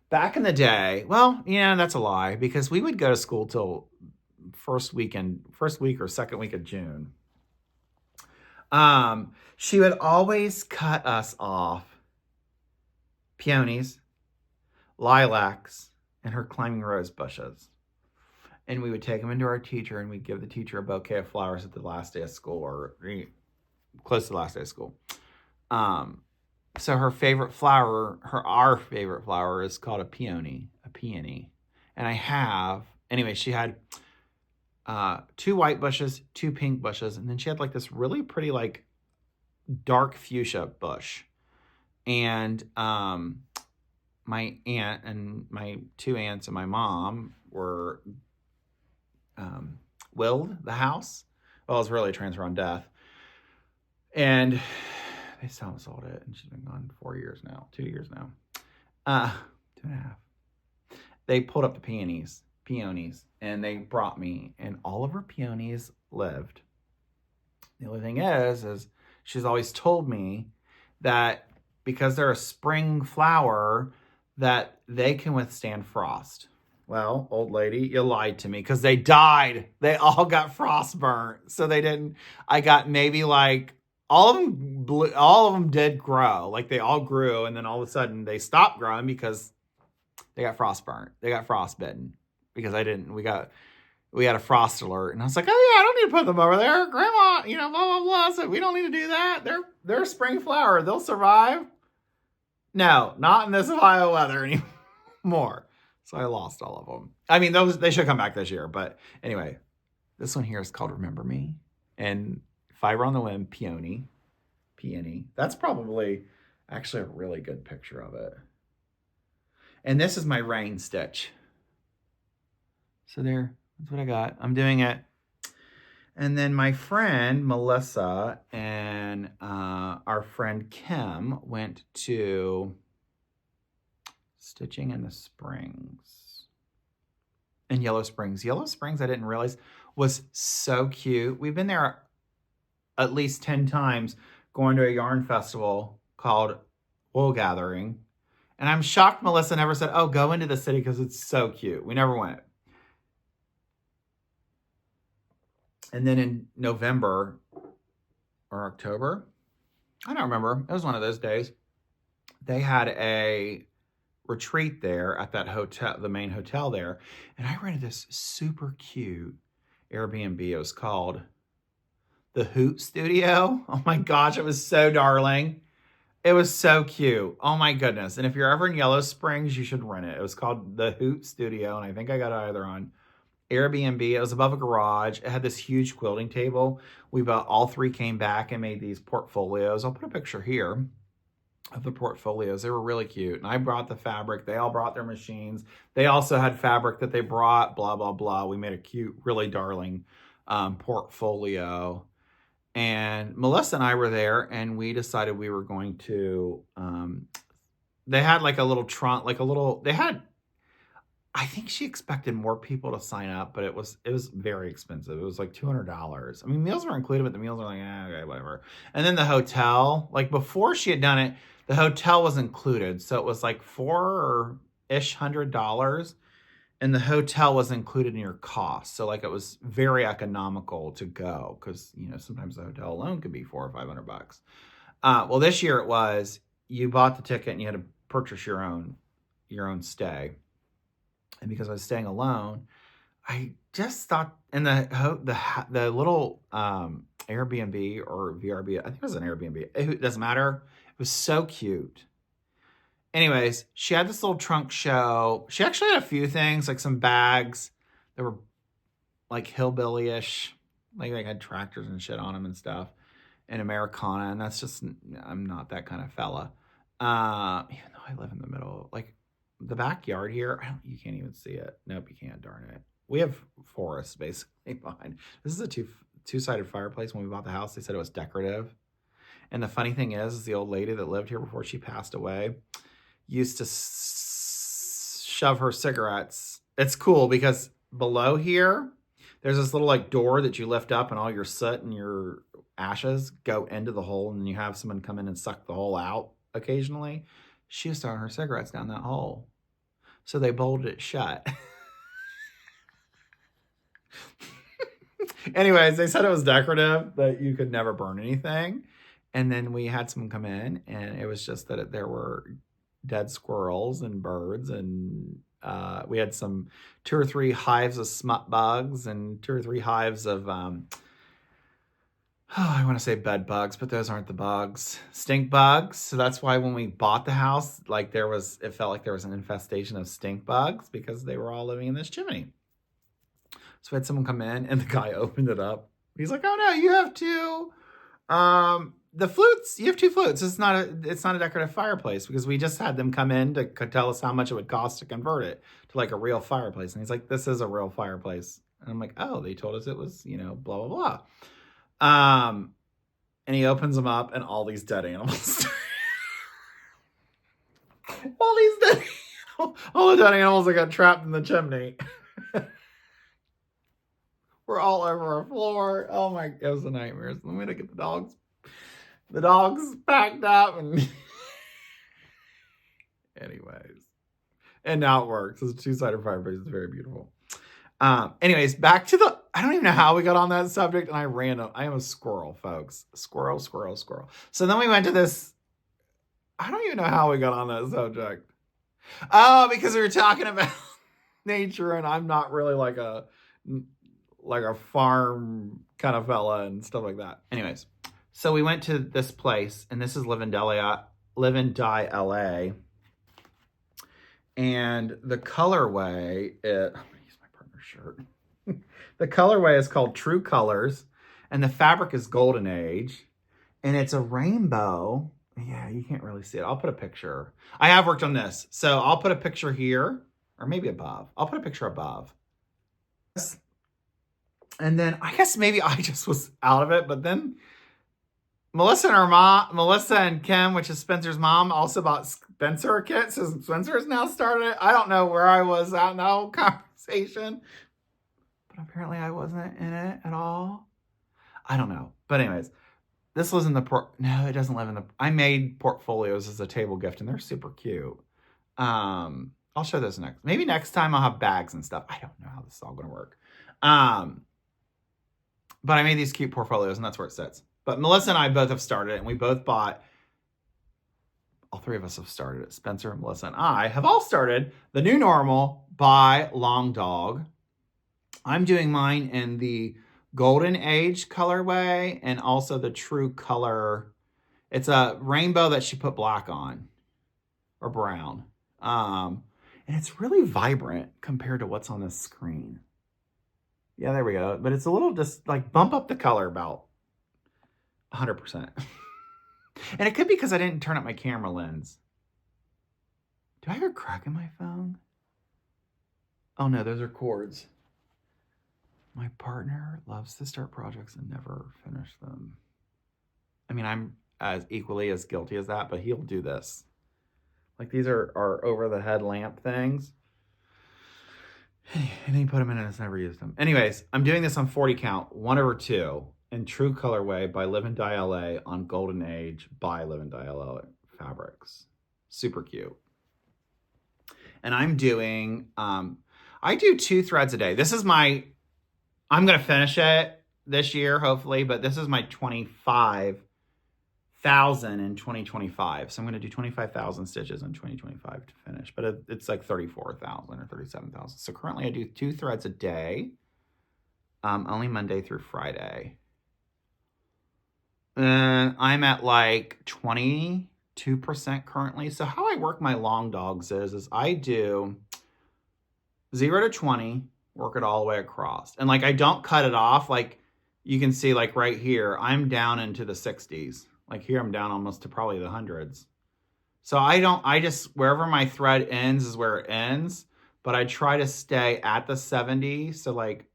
Speaker 1: back in the day, well, yeah, that's a lie because we would go to school till first week or second week of June. She would always cut us off peonies, lilacs, and her climbing rose bushes. And we would take them into our teacher and we'd give the teacher a bouquet of flowers at the last day of school or close to the last day of school. So her favorite flower, our favorite flower is called a peony. And anyway, she had 2 white bushes, 2 pink bushes, and then she had like this really pretty like dark fuchsia bush. And my aunt and my 2 aunts and my mom were willed the house. Well, it was really a transfer on death. And they still haven't sold it. And she's been gone 2 years now. 2.5. They pulled up the peonies, and they brought me, and all of her peonies lived. The only thing is she's always told me that because they're a spring flower, that they can withstand frost. Well, old lady, you lied to me because they died. They all got frostburnt. So they didn't. I got maybe like all of them did grow. Like they all grew, and then all of a sudden they stopped growing because they got frostburnt. They got frostbitten because we had a frost alert, and I was like, oh yeah, I don't need to put them over there, Grandma. Blah blah blah. So we don't need to do that. They're a spring flower. They'll survive. No, not in this Ohio weather anymore. So I lost all of them. I mean, they should come back this year. But anyway, this one here is called Remember Me. And if I were on the whim, peony. That's probably actually a really good picture of it. And this is my rain stitch. So that's what I got. I'm doing it. And then my friend Melissa and our friend Kim went to Stitching in the Springs. In Yellow Springs. Yellow Springs, I didn't realize, was so cute. We've been there at least 10 times going to a yarn festival called Wool Gathering. And I'm shocked Melissa never said, oh, go into the city because it's so cute. We never went. And then in November or October, I don't remember. It was one of those days. They had a retreat there at that hotel, the main hotel there. And I rented this super cute Airbnb. It was called the Hoot Studio. Oh my gosh, it was so darling. It was so cute. Oh my goodness. And if you're ever in Yellow Springs, you should rent it. It was called the Hoot Studio. And I think I got it either on Airbnb. It was above a garage. It had this huge quilting table. All 3 came back and made these portfolios. I'll put a picture here of the portfolios. They were really cute. And I brought the fabric. They all brought their machines. They also had fabric that they brought, blah, blah, blah. We made a cute, really darling portfolio. And Melissa and I were there, and we decided we were going to, they had like a little trunk, I think she expected more people to sign up, but it was very expensive. It was like $200. I mean, meals were included, but the meals were like, okay, whatever. And then the hotel, like before she had done it, the hotel was included. So it was like $400-ish, and the hotel was included in your cost. So like it was very economical to go because, sometimes the hotel alone could be $400 or $500. Well, this year it was, you bought the ticket and you had to purchase your own stay. And because I was staying alone, I just thought in the little Airbnb or VRB, I think it was an Airbnb. It doesn't matter. It was so cute. Anyways, she had this little trunk show. She actually had a few things, like some bags. They were like hillbilly-ish. Like they had tractors and shit on them and stuff. And Americana, and that's just, I'm not that kind of fella. Even though I live in the middle, like the backyard here, you can't even see it. Nope, you can't, darn it. We have forests basically behind. This is a two-sided fireplace. When we bought the house, they said it was decorative. And the funny thing is the old lady that lived here before she passed away used to shove her cigarettes. It's cool because below here, there's this little like door that you lift up and all your soot and your ashes go into the hole, and you have someone come in and suck the hole out occasionally. She was throwing her cigarettes down that hole. So they bolted it shut. Anyways, they said it was decorative, that you could never burn anything. And then we had someone come in, and it was just that there were dead squirrels and birds, and we had 2 or 3 hives of smut bugs and 2 or 3 hives of I want to say bed bugs, but those aren't the bugs. Stink bugs. So that's why when we bought the house, like it felt like there was an infestation of stink bugs because they were all living in this chimney. So we had someone come in, and the guy opened it up. He's like, "Oh no, you have 2 the flutes. You have 2 flutes. It's not a decorative fireplace," because we just had them come in to tell us how much it would cost to convert it to like a real fireplace. And he's like, "This is a real fireplace." And I'm like, "Oh, they told us it was, blah, blah, blah." And he opens them up, and all these dead animals. All the dead animals that got trapped in the chimney. We're all over our floor. Oh my, it was a nightmare. So I'm gonna get the dogs packed up, and anyways. And now it works. It's a 2-sided fireplace. It's very beautiful. Anyways, back to I don't even know how we got on that subject, and I am a squirrel, folks. Squirrel. So then we went to this, I don't even know how we got on that subject. Oh, because we were talking about nature, and I'm not really like a farm kind of fella and stuff like that. Anyways, so we went to this place, and this is Live and Die LA. And the colorway, I'm going to use my partner's shirt. The colorway is called True Colors, and the fabric is Golden Age, and it's a rainbow. Yeah, you can't really see it. I'll put a picture. I have worked on this, so I'll put a picture here, or maybe above. I'll put a picture above. And then I guess maybe I just was out of it, but then Melissa and Kim, which is Spencer's mom, also bought Spencer a kit. So Spencer's now started it. I don't know where I was at in that whole conversation, but apparently I wasn't in it at all. I don't know. But anyways, this was in no, it doesn't live in I made portfolios as a table gift, and they're super cute. I'll show those maybe next time I'll have bags and stuff. I don't know how this is all going to work. But I made these cute portfolios, and that's where it sits. But Melissa and I both have started it, and we both bought, all 3 of us have started it. Spencer, Melissa, and I have all started the New Normal by Long Dog. I'm doing mine in the Golden Age colorway and also the True Color. It's a rainbow that she put black on, or brown. And it's really vibrant compared to what's on the screen. Yeah, there we go. But it's a little just like bump up the color about 100%. And it could be because I didn't turn up my camera lens. Do I hear a crack in my phone? Oh no, those are cords. My partner loves to start projects and never finish them. I mean, I'm as equally as guilty as that, but he'll do this. Like these are over the head lamp things. And he put them in and has never used them. Anyways, I'm doing this on 40 count, 1/2, in True Colorway by Live and Die LA on Golden Age by Live and Die LA fabrics. Super cute. And I'm doing, I do 2 threads a day. This is I'm going to finish it this year, hopefully, but this is my 25,000 in 2025. So I'm going to do 25,000 stitches in 2025 to finish, but it's like 34,000 or 37,000. So currently I do 2 threads a day, only Monday through Friday. And I'm at like 22% currently. So how I work my long dogs is I do 0 to 20 work it all the way across. And like, I don't cut it off. Like you can see like right here, I'm down into the 60s. Like here, I'm down almost to probably the hundreds. So I just, wherever my thread ends is where it ends, but I try to stay at the 70s. So like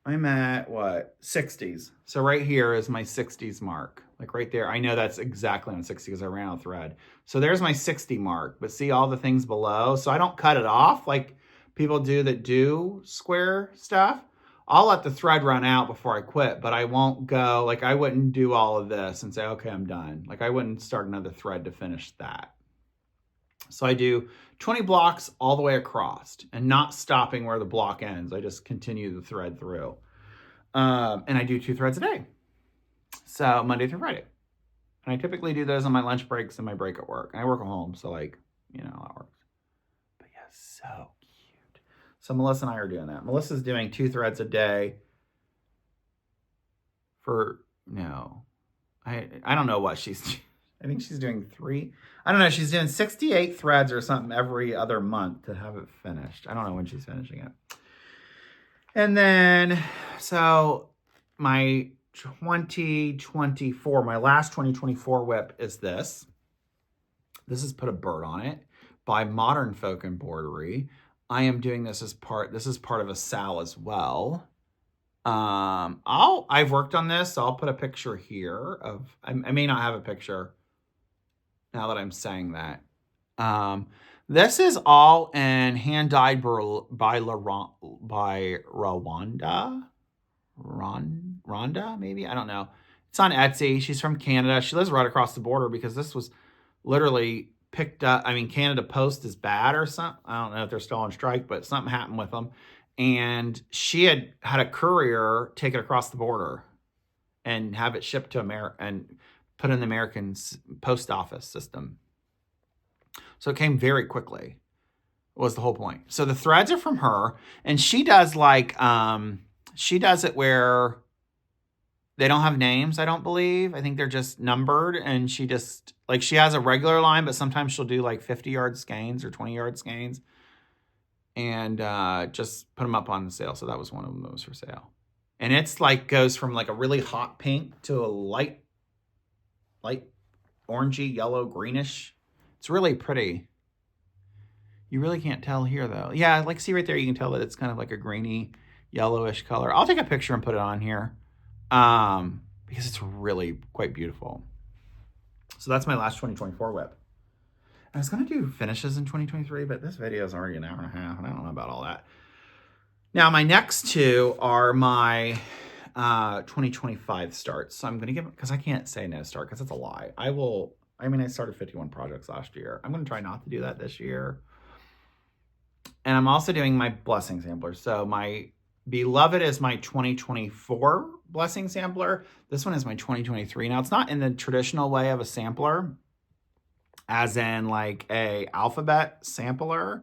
Speaker 1: I'm at what? 60s. So right here is my 60s mark. Like right there. I know that's exactly on 60 because I ran out of thread. So there's my 60 mark, but see all the things below. So I don't cut it off like people do that do square stuff. I'll let the thread run out before I quit, but I won't go, like I wouldn't do all of this and say, okay, I'm done. Like I wouldn't start another thread to finish that. So I do 20 blocks all the way across and not stopping where the block ends. I just continue the thread through. And I do 2 threads a day. So Monday through Friday. And I typically do those on my lunch breaks and my break at work. And I work at home, so like, you know, that works. But yeah, so cute. So Melissa and I are doing that. Melissa's doing 2 threads a day for, no, I don't know what she's, I think she's doing 3. I don't know. She's doing 68 threads or something every other month to have it finished. I don't know when she's finishing it. And then, so my 2024, my last 2024 WIP is this. This is Put a Bird on It by Modern Folk Embroidery. I am doing this as this is part of a SAL as well. I've worked on this, so I'll put a picture here of, I may not have a picture now that I'm saying that. This is all in hand dyed by Rwanda. Rhonda, maybe? I don't know. It's on Etsy. She's from Canada. She lives right across the border because this was literally picked up. I mean, Canada Post is bad or something. I don't know if they're still on strike, but something happened with them. And she had a courier take it across the border and have it shipped to America and put in the American post office system. So it came very quickly, was the whole point. So the threads are from her, and she does like, she does it where they don't have names, I don't believe. I think they're just numbered, and she just, like, she has a regular line, but sometimes she'll do like 50-yard skeins or 20-yard skeins and just put them up on sale. So that was one of them that was for sale. And it's like, goes from like a really hot pink to a light orangey, yellow, greenish. It's really pretty. You really can't tell here though. Yeah, like see right there, you can tell that it's kind of like a greeny, yellowish color. I'll take a picture and put it on here because it's really quite beautiful. So that's my last 2024 WIP. I was going to do finishes in 2023, but this video is already an hour and a half, and I don't know about all that. Now, my next 2 are my 2025 starts. So I'm going to give, because I can't say no start because it's a lie. I started 51 projects last year. I'm going to try not to do that this year. And I'm also doing my blessing sampler. So my Beloved is my 2024 blessing sampler. This one is my 2023. Now, it's not in the traditional way of a sampler, as in like a alphabet sampler,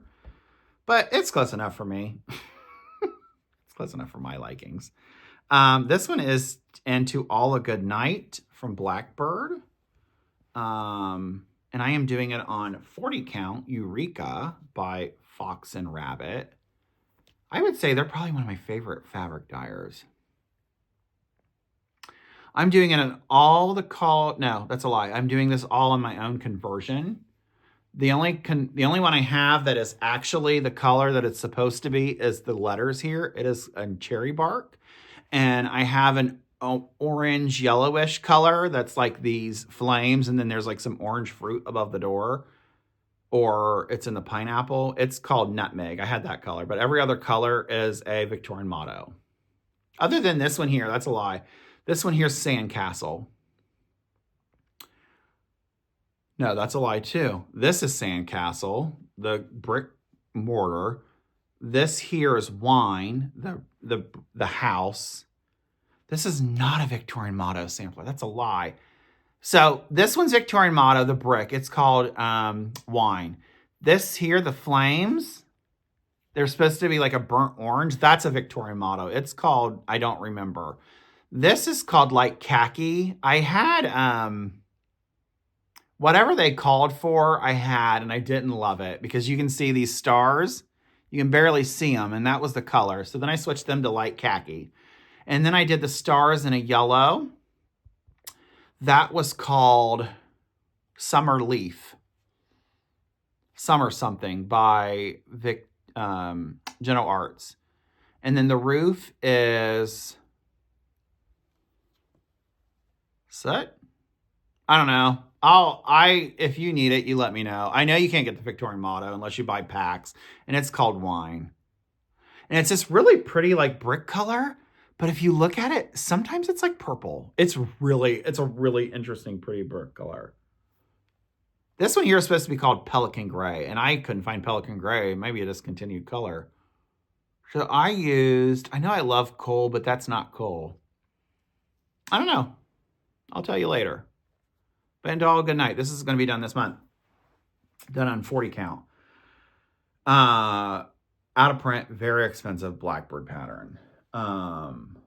Speaker 1: but it's close enough for me. It's close enough for my likings. This one is Into All a Good Night from Blackbird. And I am doing it on 40 count Eureka by Fox and Rabbit. I would say they're probably one of my favorite fabric dyers. I'm doing it in all the no, that's a lie. I'm doing this all on my own conversion. The only one I have that is actually the color that it's supposed to be is the letters here. It is in cherry bark. And I have an orange yellowish color that's like these flames, and then there's like some orange fruit above the door, or it's in the pineapple. It's called nutmeg. I had that color, but every other color is a Victorian motto. Other than this one here, that's a lie. This one here is Sandcastle. No, that's a lie too. This is Sandcastle, the brick mortar. This here is Wine, the house. This is not a Victorian motto sampler. That's a lie. So this one's Victorian motto, the brick. It's called Wine. This here, the flames, they're supposed to be like a burnt orange. That's a Victorian motto. It's called, I don't remember. This is called like khaki. I had whatever they called for, I had, and I didn't love it because you can see these stars. You can barely see them, and that was the color. So then I switched them to light khaki. And then I did the stars in a yellow. That was called Summer Leaf. Summer something by Vicki. General Arts. And then the roof is soot? I don't know. If you need it, you let me know. I know you can't get the Victorian motto unless you buy packs, and it's called Wine. And it's this really pretty like brick color, but if you look at it, sometimes it's like purple. It's a really interesting, pretty brick color. This one here is supposed to be called Pelican Gray, and I couldn't find Pelican Gray. Maybe a discontinued color. So I know I love coal, but that's not coal. I don't know. I'll tell you later. But until all, good night. This is going to be done this month. Done on 40 count. Out of print, very expensive Blackbird pattern. And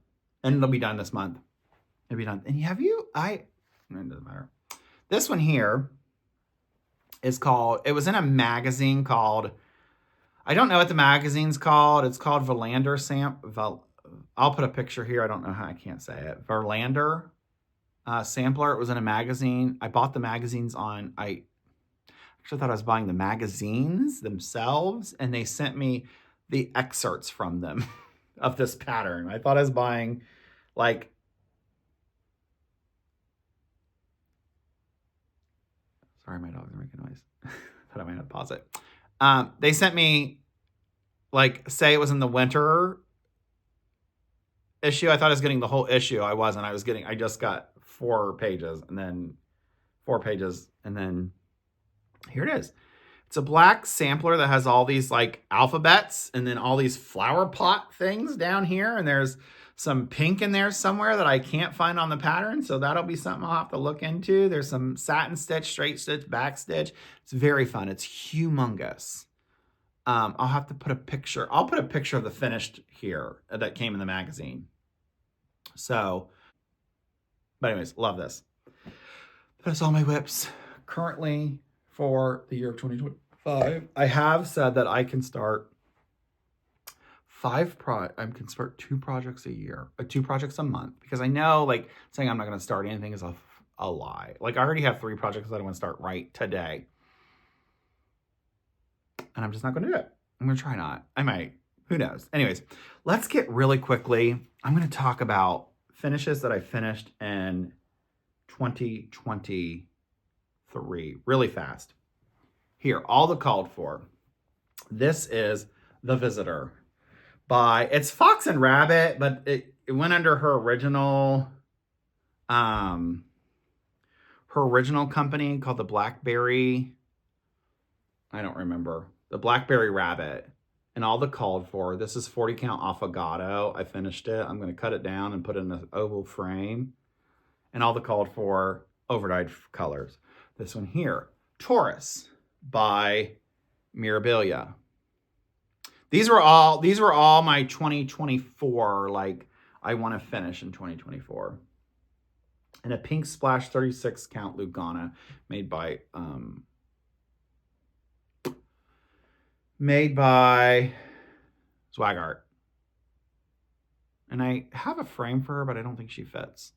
Speaker 1: it'll be done this month. It'll be done. And it doesn't matter. This one here is called, it was in a magazine called, I don't know what the magazine's called. It's called Verlander I'll put a picture here. I don't know how, I can't say it. Verlander sampler. It was in a magazine. I bought the magazines I actually thought I was buying the magazines themselves, and they sent me the excerpts from them of this pattern. I thought I was buying like, sorry, my dogs are making noise. Thought I might have to pause it. They sent me, like, say it was in the winter issue. I thought I was getting the whole issue. I wasn't. I just got 4 pages, and then 4 pages, and then here it is. It's a black sampler that has all these like alphabets and then all these flower pot things down here, and there's some pink in there somewhere that I can't find on the pattern, so that'll be something I'll have to look into. There's some satin stitch, straight stitch, back stitch. It's very fun. It's humongous. I'll have to put a picture. I'll put a picture of the finished here that came in the magazine. So, but anyways, love this. That's all my WIPs currently for the year of 2025. I have said that I can start I can start 2 projects a year, 2 projects a month, because I know like saying I'm not going to start anything is a lie. Like I already have 3 projects that I want to start right today. And I'm just not going to do it. I'm going to try not. I might. Who knows? Anyways, let's get really quickly. I'm going to talk about finishes that I finished in 2023 really fast. Here, all the called for. This is The Visitor by, it's Fox and Rabbit, but it went under her original company called the Blackberry. I don't remember. The Blackberry Rabbit. And all the called for. This is 40 count affogato. I finished it. I'm going to cut it down and put it in an oval frame. And all the called for overdyed colors. This one here, Taurus by Mirabillia. These were all my 2024, like I want to finish in 2024. And a pink splash 36 count Lugana made by Swag Art. And I have a frame for her, but I don't think she fits.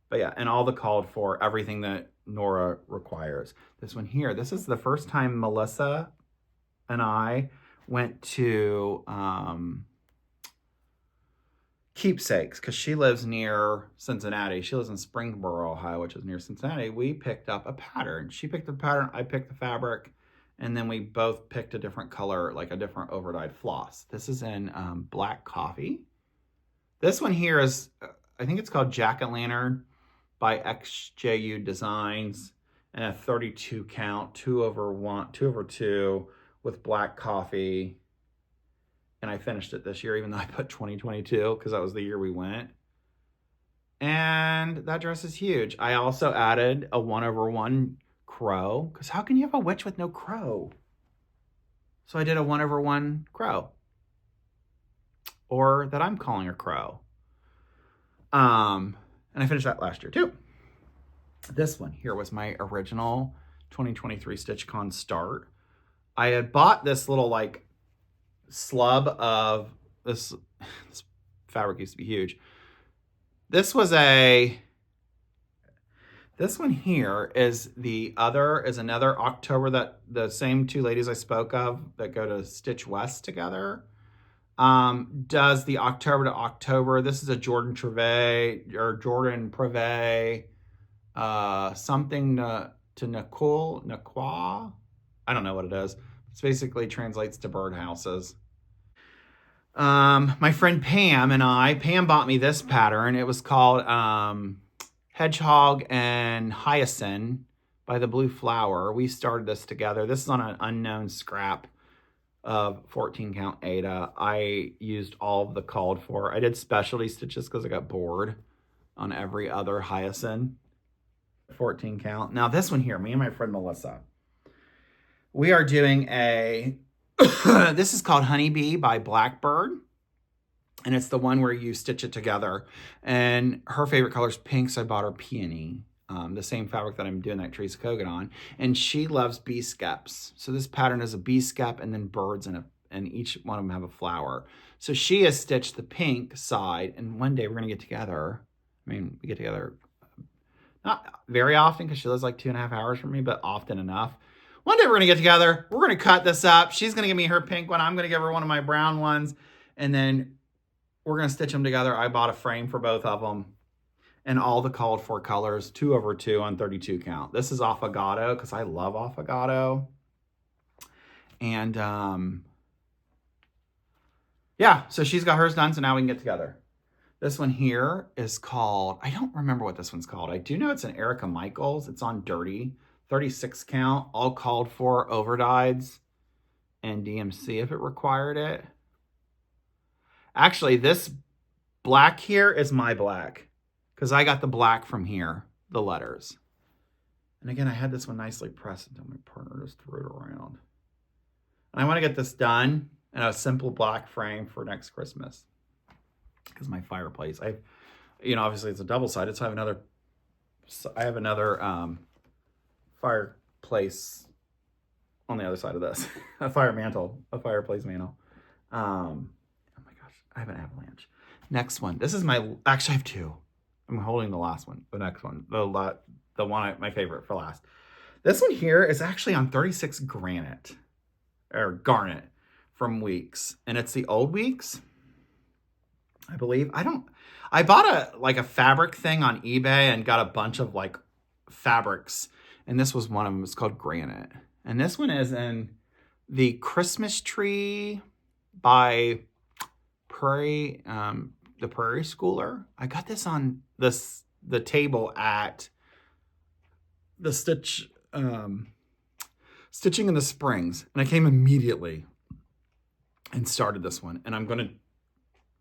Speaker 1: But yeah, and all the called for, everything that Nora requires. This one here, this is the first time Melissa and I went to Keepsakes, because she lives near Cincinnati. She lives in Springboro, Ohio, which is near Cincinnati. We picked up a pattern. She picked the pattern, I picked the fabric, and then we both picked a different color, like a different overdyed floss. This is in black coffee. This one here is, I think it's called Jack-O-Lantern by XJU Designs, and a 32 count, 2/2 with black coffee. And I finished it this year, even though I put 2022 because that was the year we went. And that dress is huge. I also added a 1/1 crow, because how can you have a witch with no crow? So I did a 1/1 crow, or that I'm calling a crow. And I finished that last year too. This one here was my original 2023 StitchCon start. I had bought this little like slub of this fabric used to be huge. This one here is another October, that the same two ladies I spoke of that go to Stitch West together. Does the October to October. This is a Jordan Privé, something to Naqua. I don't know what it is. It basically translates to birdhouses. My friend Pam bought me this pattern. It was called Hedgehog and Hyacinth by the Blue Flower. We started this together. This is on an unknown scrap of 14 count Aida. I used all of the called for. I did specialty stitches because I got bored on every other Hyacinth 14 count. Now this one here, me and my friend Melissa, we are doing this is called Honeybee by Blackbird. And it's the one where you stitch it together. And her favorite color is pink, so I bought her peony. The same fabric that I'm doing that Teresa Kogan on. And she loves bee skeps. So this pattern is a bee skep and then birds, and each one of them have a flower. So she has stitched the pink side, and one day we're going to get together. I mean, we get together not very often because she lives like 2.5 hours from me, but often enough. One day we're going to get together. We're going to cut this up. She's going to give me her pink one. I'm going to give her one of my brown ones. And then we're going to stitch them together. I bought a frame for both of them. And all the called for colors, 2/2 on 32 count. This is Affogato because I love Affogato. And yeah, so she's got hers done, so now we can get together. This one here is called, I don't remember what this one's called. I do know it's an Erica Michaels. It's on Dirty, 36 count, all called for, overdyes, and DMC if it required it. Actually, this black here is my black, because I got the black from here, the letters. And again, I had this one nicely pressed until my partner just threw it around. And I want to get this done in a simple black frame for next Christmas. Because my fireplace, obviously it's a double-sided, so I have another fireplace on the other side of this. A fireplace mantle. Oh my gosh, I have an avalanche. Next one. Actually I have two. I'm holding the last one, the next one, the one, my favorite for last. This one here is actually on 36 garnet from Weeks. And it's the old Weeks, I believe. I bought a fabric thing on eBay and got a bunch of like fabrics. And this was one of them. It's called Granite. And this one is in the Christmas Tree by Prairie, the Prairie Schooler. I got this on the table at the Stitching in the Springs, and I came immediately and started this one. And I'm going to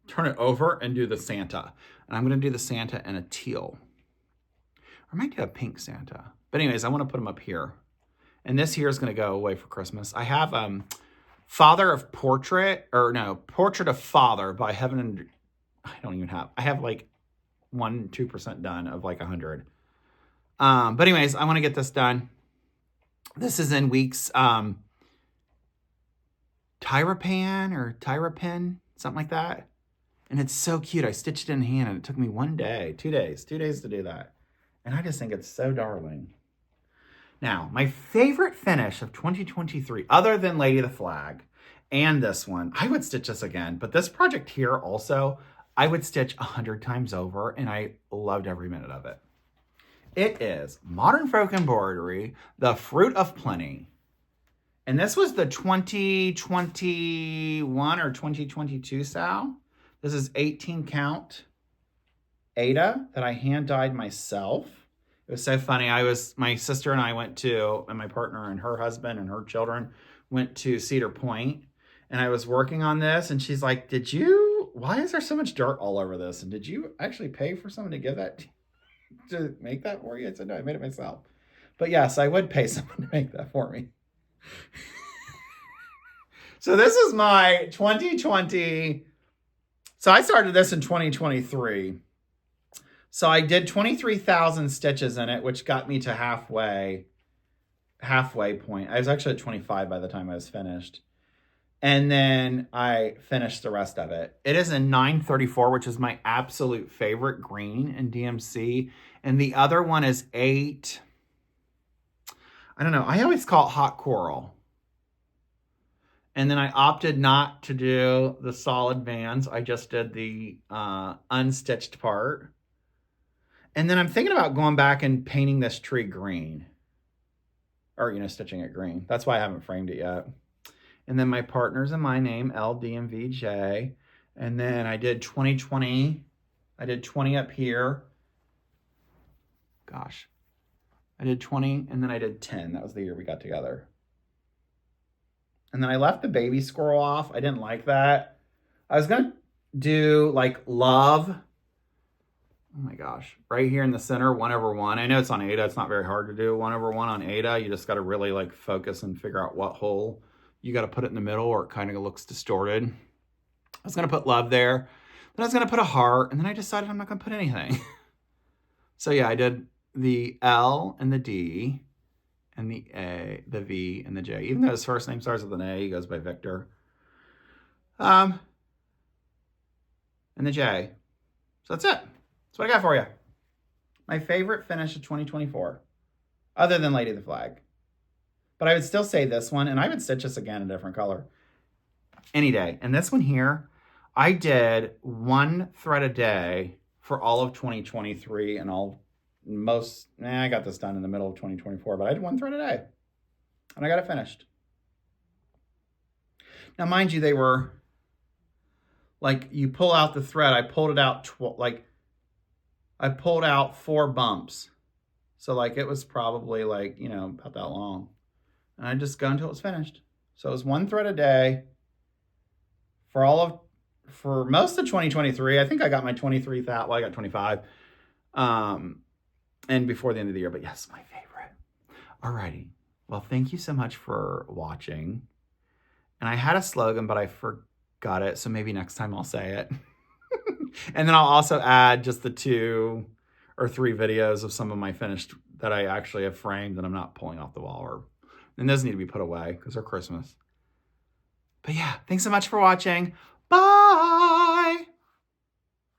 Speaker 1: turn it over and do the Santa, and I'm going to do the Santa in a teal. I might do a pink Santa, but anyways, I want to put them up here. And this here is going to go away for Christmas. I have Portrait of Father by Heaven and I have like 1-2% done of like 100. But anyways, I want to get this done. This is in Weeks Tyrapan, something like that. And it's so cute. I stitched it in hand and it took me 2 days to do that. And I just think it's so darling. Now, my favorite finish of 2023, other than Lady of the Flag and this one, I would stitch this again, but this project here also, I would stitch 100 times over, and I loved every minute of it. It is Modern Folk Embroidery, The Fruit of Plenty. And this was the 2021 or 2022 Sal. This is 18 count Aida that I hand dyed myself. It was so funny. My sister and I and my partner and her husband and her children went to Cedar Point, and I was working on this, and she's like, why is there so much dirt all over this? And did you actually pay for someone to give that, to make that for you? I said, no, I made it myself. But yes, I would pay someone to make that for me. So this is my 2020. So I started this in 2023. So I did 23,000 stitches in it, which got me to halfway point. I was actually at 25 by the time I was finished. And then I finished the rest of it. It is a 934, which is my absolute favorite green in DMC. And the other one is 8. I don't know. I always call it hot coral. And then I opted not to do the solid bands. I just did the unstitched part. And then I'm thinking about going back and painting this tree green. Or, stitching it green. That's why I haven't framed it yet. And then my partner's in my name, LDMVJ. And then I did 2020. I did 20 up here. Gosh. I did 20 and then I did 10. That was the year we got together. And then I left the baby squirrel off. I didn't like that. I was going to do like love. Oh my gosh. Right here in the center, 1/1. I know it's on Ada. It's not very hard to do. 1/1 on Ada. You just got to really like focus and figure out what hole you got to put it in the middle or it kind of looks distorted. I was going to put love there. Then I was going to put a heart. And then I decided I'm not going to put anything. So yeah, I did the L and the D and the A, the V and the J. Even though his first name starts with an A, he goes by Victor. And the J. So that's it. That's what I got for you. My favorite finish of 2024, other than Lady of the Flag. But I would still say this one, and I would stitch this again in a different color any day. And this one here, I did 1 thread a day for all of 2023 and I got this done in the middle of 2024, but I did 1 thread a day and I got it finished. Now, mind you, they were like, you pull out the thread. I pulled it out, I pulled out 4 bumps. So like, it was probably like, about that long. And I just go until it was finished. So it was 1 thread a day for most of 2023. I think I got my 23,000. Well, I got 25. And before the end of the year, but yes, my favorite. Alrighty. Well, thank you so much for watching. And I had a slogan, but I forgot it. So maybe next time I'll say it. And then I'll also add just the 2 or 3 videos of some of my finished that I actually have framed and I'm not pulling off the wall, and those need to be put away because they're Christmas. But yeah, thanks so much for watching. Bye.